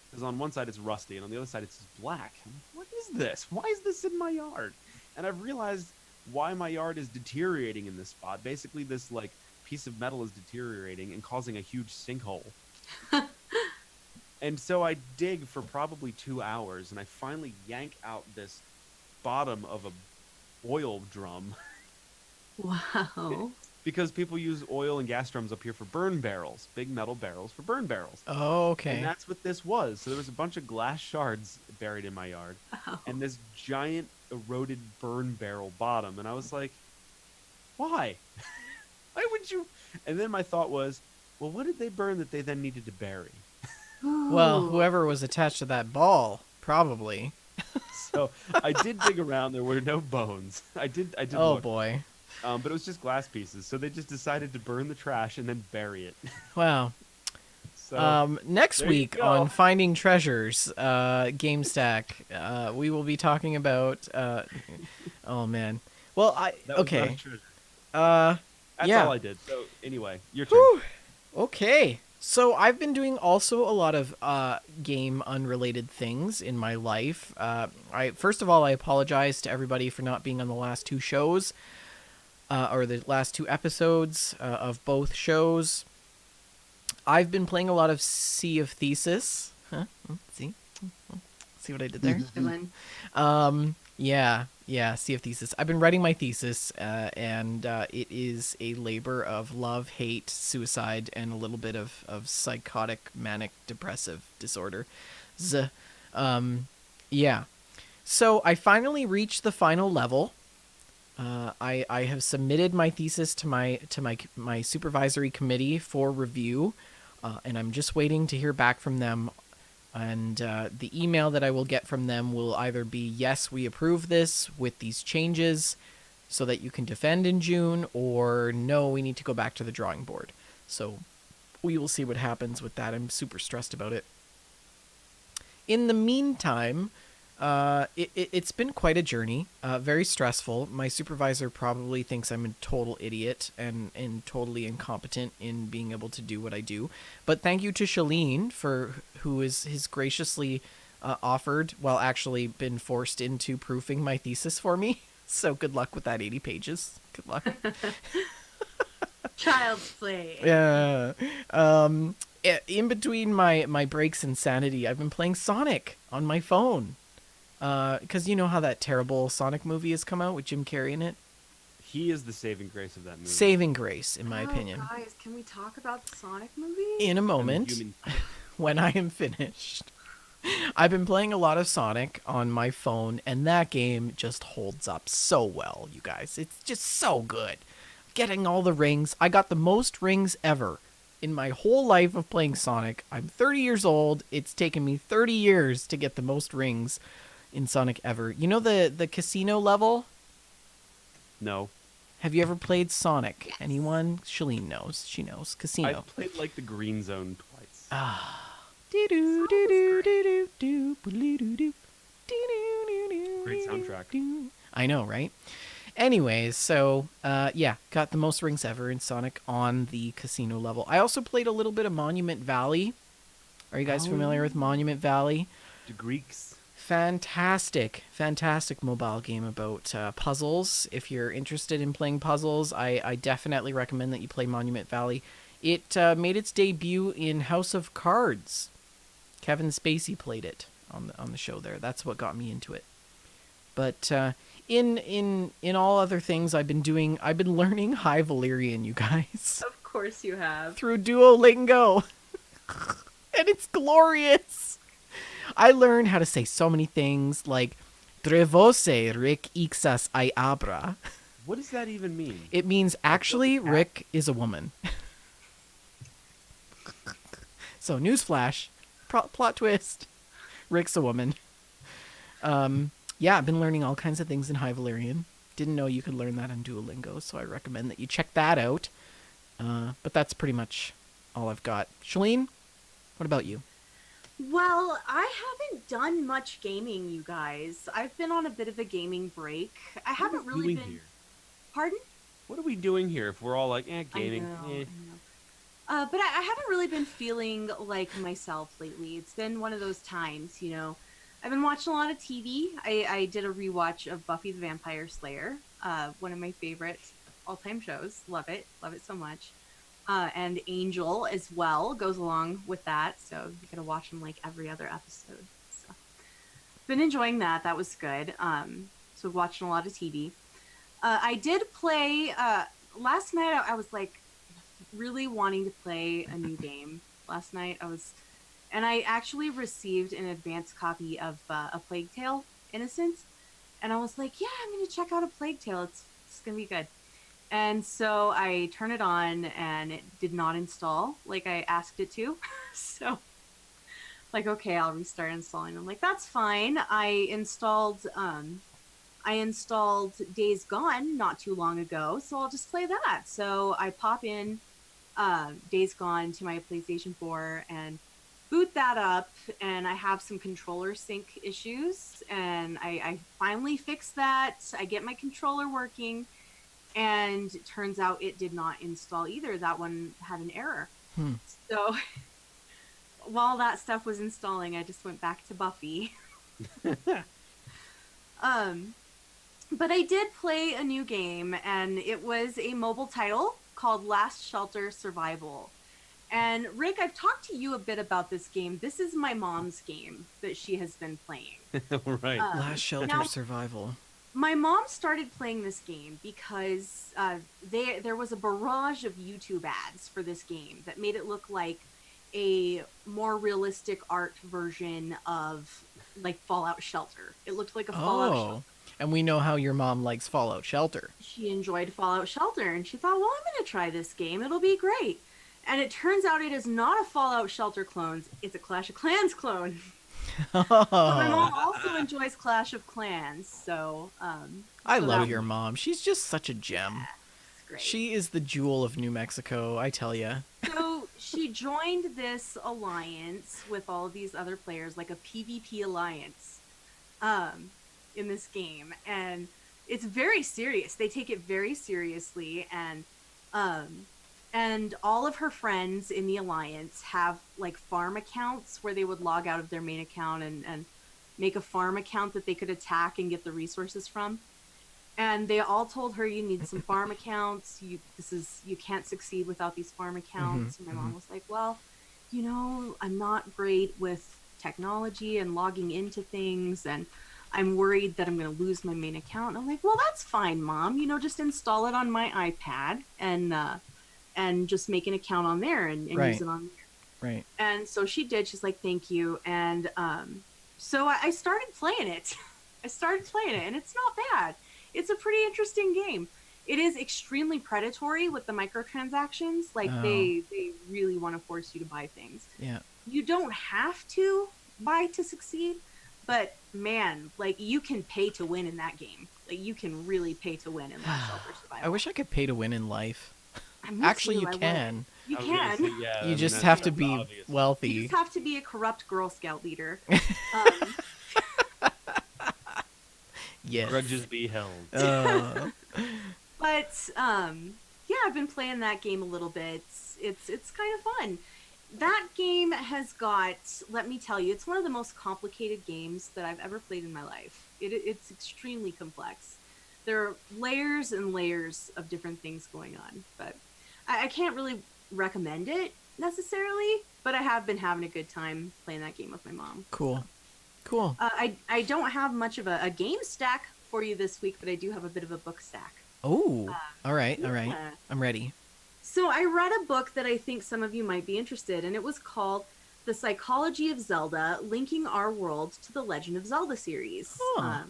Because on one side it's rusty and on the other side it's just black. I'm like, what is this? Why is this in my yard? And I've realized why my yard is deteriorating in this spot. Basically this like piece of metal is deteriorating and causing a huge sinkhole. And so I dig for probably 2 hours and I finally yank out this bottom of a oil drum. Wow. Because people use oil and gas drums up here for burn barrels, big metal barrels for burn barrels. Oh, okay. And that's what this was. So there was a bunch of glass shards buried in my yard and this giant eroded burn barrel bottom. And I was like, why? Why would you? And then my thought was, well, what did they burn that they then needed to bury? Well, Ooh. whoever was attached to that ball, probably. So I did dig around. There were no bones. I did Oh, look. boy. But it was just glass pieces. So they just decided to burn the trash and then bury it. Wow. So Next there you week go. on Finding Treasures, Gamestack, we will be talking about. Oh man. Well, that was not a okay. treasure. Uh, That's yeah. all I did. So anyway, your turn. Whew. Okay. So I've been doing also a lot of game unrelated things in my life. I first of all, I apologize to everybody for not being on the last two shows, or the last two episodes of both shows. I've been playing a lot of Sea of Thesis. Huh? See what I did there? Good one. Yeah, Sea of Thesis. I've been writing my thesis, and it is a labor of love, hate, suicide, and a little bit of psychotic, manic, depressive disorder. Yeah. So I finally reached the final level. I have submitted my thesis to my supervisory committee for review, and I'm just waiting to hear back from them. And the email that I will get from them will either be, yes, we approve this with these changes so that you can defend in June, or no, we need to go back to the drawing board. So we will see what happens with that. I'm super stressed about it. In the meantime, it's been quite a journey, very stressful. My supervisor probably thinks I'm a total idiot and totally incompetent in being able to do what I do. But thank you to Shaline who has graciously offered, well, actually been forced into proofing my thesis for me. So good luck with that 80 pages. Good luck. Child's play. Yeah. In between my breaks in sanity, I've been playing Sonic on my phone. Because you know how that terrible Sonic movie has come out with Jim Carrey in it? He is the saving grace of that movie. Saving grace, in my opinion. Guys, can we talk about the Sonic movie? In a moment, when I am finished. I've been playing a lot of Sonic on my phone, and that game just holds up so well, you guys. It's just so good. Getting all the rings. I got the most rings ever in my whole life of playing Sonic. I'm 30 years old. It's taken me 30 years to get the most rings in Sonic ever. You know the casino level? No. Have you ever played Sonic? Yes. Anyone? Shaline knows. She knows. Casino. I've played like the green zone twice. Great Great soundtrack. I know, right? Anyways, so yeah, got the most rings ever in Sonic on the casino level. I also played a little bit of Monument Valley. Are you guys familiar with Monument Valley? The Greeks. Fantastic mobile game about puzzles. If you're interested in playing puzzles, I definitely recommend that you play Monument Valley. It made its debut in House of Cards. Kevin Spacey played it on the show there. That's what got me into it. But in all other things I've been learning High Valyrian, you guys. Of course you have. Through Duolingo. And it's glorious. I learned how to say so many things like Trevose Rick Ixas I Abra. What does that even mean? It means actually Rick is a woman. So newsflash, plot twist, Rick's a woman. Yeah, I've been learning all kinds of things in High Valyrian. Didn't know you could learn that on Duolingo, so I recommend that you check that out. But that's pretty much all I've got. Shaline, what about you? Well, I haven't done much gaming, you guys. I've been on a bit of a gaming break. I haven't really been. Here? Pardon? What are we doing here if we're all like, gaming? I know. But I haven't really been feeling like myself lately. It's been one of those times, you know. I've been watching a lot of TV. I did a rewatch of Buffy the Vampire Slayer, one of my favorite all-time shows. Love it so much. And Angel as well goes along with that, so you gotta watch them like every other episode. So, been enjoying that. That was good. So watching a lot of TV. I did play last night. I was like really wanting to play a new game. Last night and I actually received an advanced copy of A Plague Tale: Innocence, and I was like, yeah, I'm gonna check out A Plague Tale. It's gonna be good. And so I turn it on and it did not install like I asked it to. So like, okay, I'll restart installing. I'm like, that's fine. I installed Days Gone not too long ago, so I'll just play that. So I pop in Days Gone to my PlayStation 4 and boot that up, and I have some controller sync issues, and I finally fixed that. I get my controller working, and it turns out it did not install either. That one had an error. So while that stuff was installing, I just went back to Buffy. But I did play a new game, and it was a mobile title called Last Shelter Survival. And Rick, I've talked to you a bit about this game. This is my mom's game that she has been playing. Right. Last Shelter now, Survival. My mom started playing this game because there was a barrage of YouTube ads for this game that made it look like a more realistic art version of like Fallout Shelter. It looked like a Fallout Shelter. And we know how your mom likes Fallout Shelter. She enjoyed Fallout Shelter, and she thought, well, I'm going to try this game. It'll be great. And it turns out it is not a Fallout Shelter clone. It's a Clash of Clans clone. Oh. But my mom also enjoys Clash of Clans, so... I love your mom. She's just such a gem. Yeah, it's great. She is the jewel of New Mexico, I tell ya. So she joined this alliance with all of these other players, like a PvP alliance, in this game. And it's very serious. They take it very seriously, and all of her friends in the alliance have like farm accounts where they would log out of their main account and make a farm account that they could attack and get the resources from. And they all told her, you need some farm accounts. You can't succeed without these farm accounts. And my mom was like, well, you know, I'm not great with technology and logging into things, and I'm worried that I'm going to lose my main account. And I'm like, well, that's fine, Mom. You know, just install it on my iPad and just make an account on there and Right. use it on there. Right. And so she did. She's like, thank you. And so I started playing it. And it's not bad. It's a pretty interesting game. It is extremely predatory with the microtransactions. Like, they really want to force you to buy things. Yeah. You don't have to buy to succeed, but man, like, you can pay to win in that game. Like, you can really pay to win in Last Shelter Survival. I wish I could pay to win in life. I miss Actually, you I would. can. You I was gonna can. say, yeah, I You mean, just that's have to the be obvious. wealthy. You just have to be a corrupt Girl Scout leader. Yes. Grudges be held. But yeah, I've been playing that game a little bit. It's kind of fun. That game has got, let me tell you, it's one of the most complicated games that I've ever played in my life. It's extremely complex. There are layers and layers of different things going on, but I can't really recommend it necessarily, but I have been having a good time playing that game with my mom. Cool. Cool. I don't have much of a game stack for you this week, but I do have a bit of a book stack. Oh, all right. All right. Yeah. I'm ready. So I read a book that I think some of you might be interested in. It was called The Psychology of Zelda, Linking Our World to the Legend of Zelda series. Huh.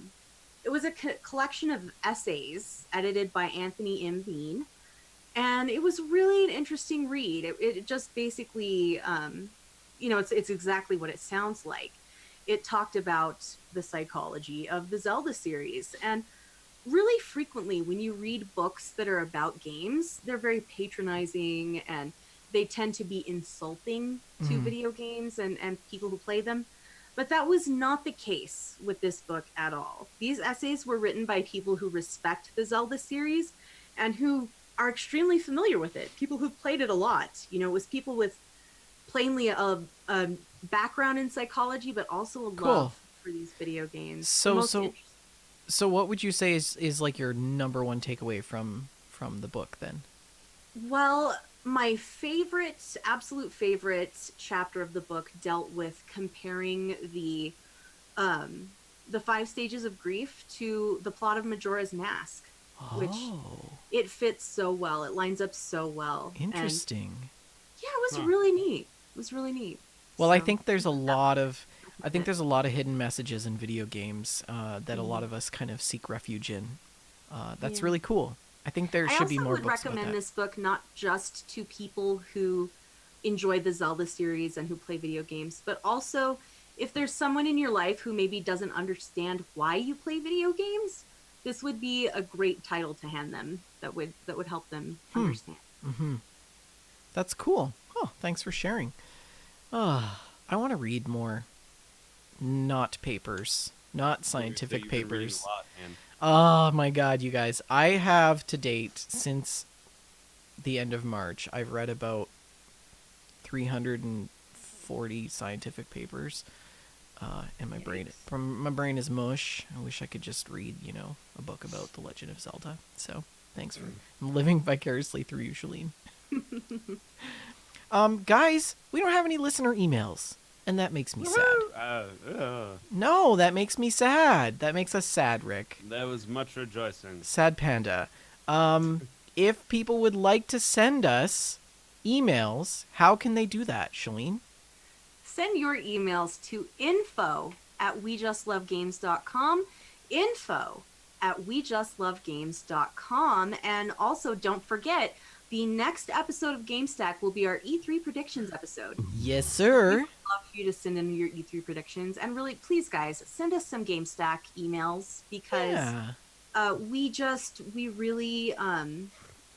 It was a collection of essays edited by Anthony M. Bean. And it was really an interesting read. It just basically, it's exactly what it sounds like. It talked about the psychology of the Zelda series. And really frequently when you read books that are about games, they're very patronizing and they tend to be insulting to video games and people who play them. But that was not the case with this book at all. These essays were written by people who respect the Zelda series and who are extremely familiar with it. People who've played it a lot. You know, it was people with plainly a background in psychology, but also a love for these video games. So what would you say is like your number one takeaway from the book then? Well, my absolute favorite chapter of the book dealt with comparing the 5 stages of grief to the plot of Majora's Mask, which it fits so well. It lines up so well. Interesting. And, yeah, it was really neat. It was really neat. Well, so, I think there's a lot of hidden messages in video games that a lot of us kind of seek refuge in. That's really cool. I think there should be more books about that. I also would recommend this book not just to people who enjoy the Zelda series and who play video games, but also if there's someone in your life who maybe doesn't understand why you play video games, this would be a great title to hand them that would help them understand. Mm-hmm. That's cool. Oh, thanks for sharing. I want to read more. Not papers. Not scientific You've been reading papers. a lot, man. Oh my god, you guys. I have to date, since the end of March, I've read about 340 scientific papers. And my brain is mush. I wish I could just read, a book about The Legend of Zelda. So, thanks for living vicariously through you, Shaline. Guys, we don't have any listener emails, and that makes me sad. No, that makes me sad. That makes us sad, Rick. That was much rejoicing. Sad Panda. If people would like to send us emails, how can they do that, Shaline? Send your emails to info@wejustlovegames.com, info@wejustlovegames.com, and also don't forget, the next episode of Gamestack will be our E3 predictions episode. Yes, sir. We'd love for you to send in your E3 predictions, and really, please, guys, send us some Gamestack emails, because we really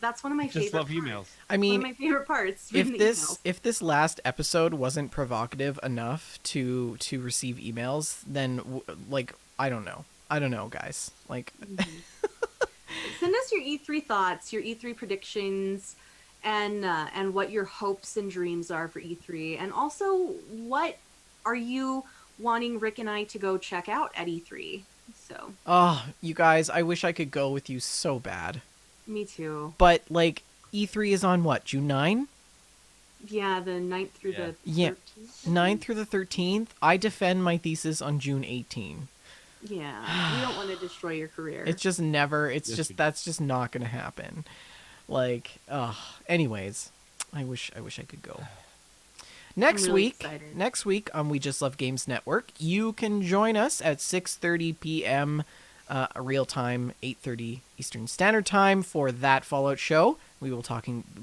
that's one of my favorite love parts. emails. I mean, one of my favorite parts. if this last episode wasn't provocative enough to receive emails, then I don't know, guys. Send us your E3 thoughts, your E3 predictions, and what your hopes and dreams are for E3, and also what are you wanting Rick and I to go check out at E3. So. Oh, you guys, I wish I could go with you so bad. Me too. But E3 is on what, June 9? Yeah, the 9th through the 13th. Yeah, 9th through the 13th. I defend my thesis on June 18. Yeah, we don't want to destroy your career. It's just never. That's just not gonna happen. Anyways, I wish I could go. Next week on We Just Love Games Network, you can join us at 6:30 p.m. Real time, 8:30 Eastern Standard Time for that Fallout show. We will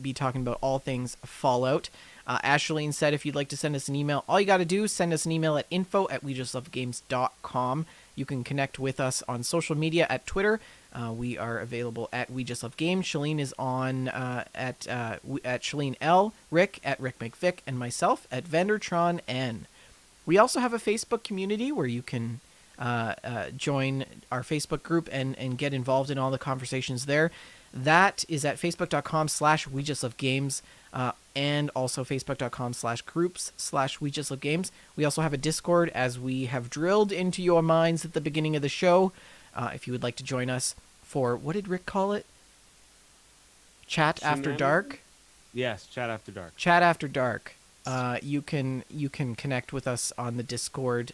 be talking about all things Fallout. As Shaline said, if you'd like to send us an email, all you got to do is send us an email at info@wejustlovegames.com. You can connect with us on social media at Twitter. We are available at We Just Love Games. Shaline is on at Shaline L, Rick at Rick McVick, and myself at Vendertron N. We also have a Facebook community where you can join our Facebook group and get involved in all the conversations there. That is at facebook.com/WeJustLoveGames and also facebook.com/groups/WeJustLoveGames. We also have a Discord, as we have drilled into your minds at the beginning of the show. If you would like to join us for, what did Rick call it? Chat After Dark? Yes, Chat After Dark. Chat After Dark. You can connect with us on the Discord.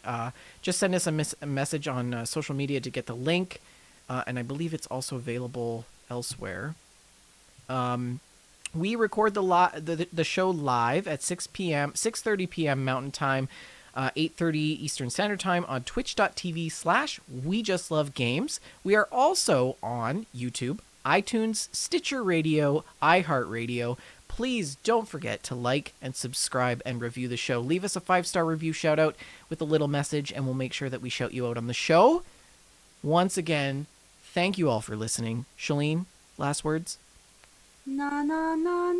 Just send us a message on social media to get the link, and I believe it's also available elsewhere. We record the show live at 6:30 p.m. Mountain Time, 8:30 Eastern Standard Time on twitch.tv/WeJustLoveGames. We are also on YouTube, iTunes, Stitcher Radio, iHeartRadio. Please don't forget to like and subscribe and review the show. Leave us a 5-star review shout out with a little message, and we'll make sure that we shout you out on the show. Once again, thank you all for listening. Shaline, last words? Na na na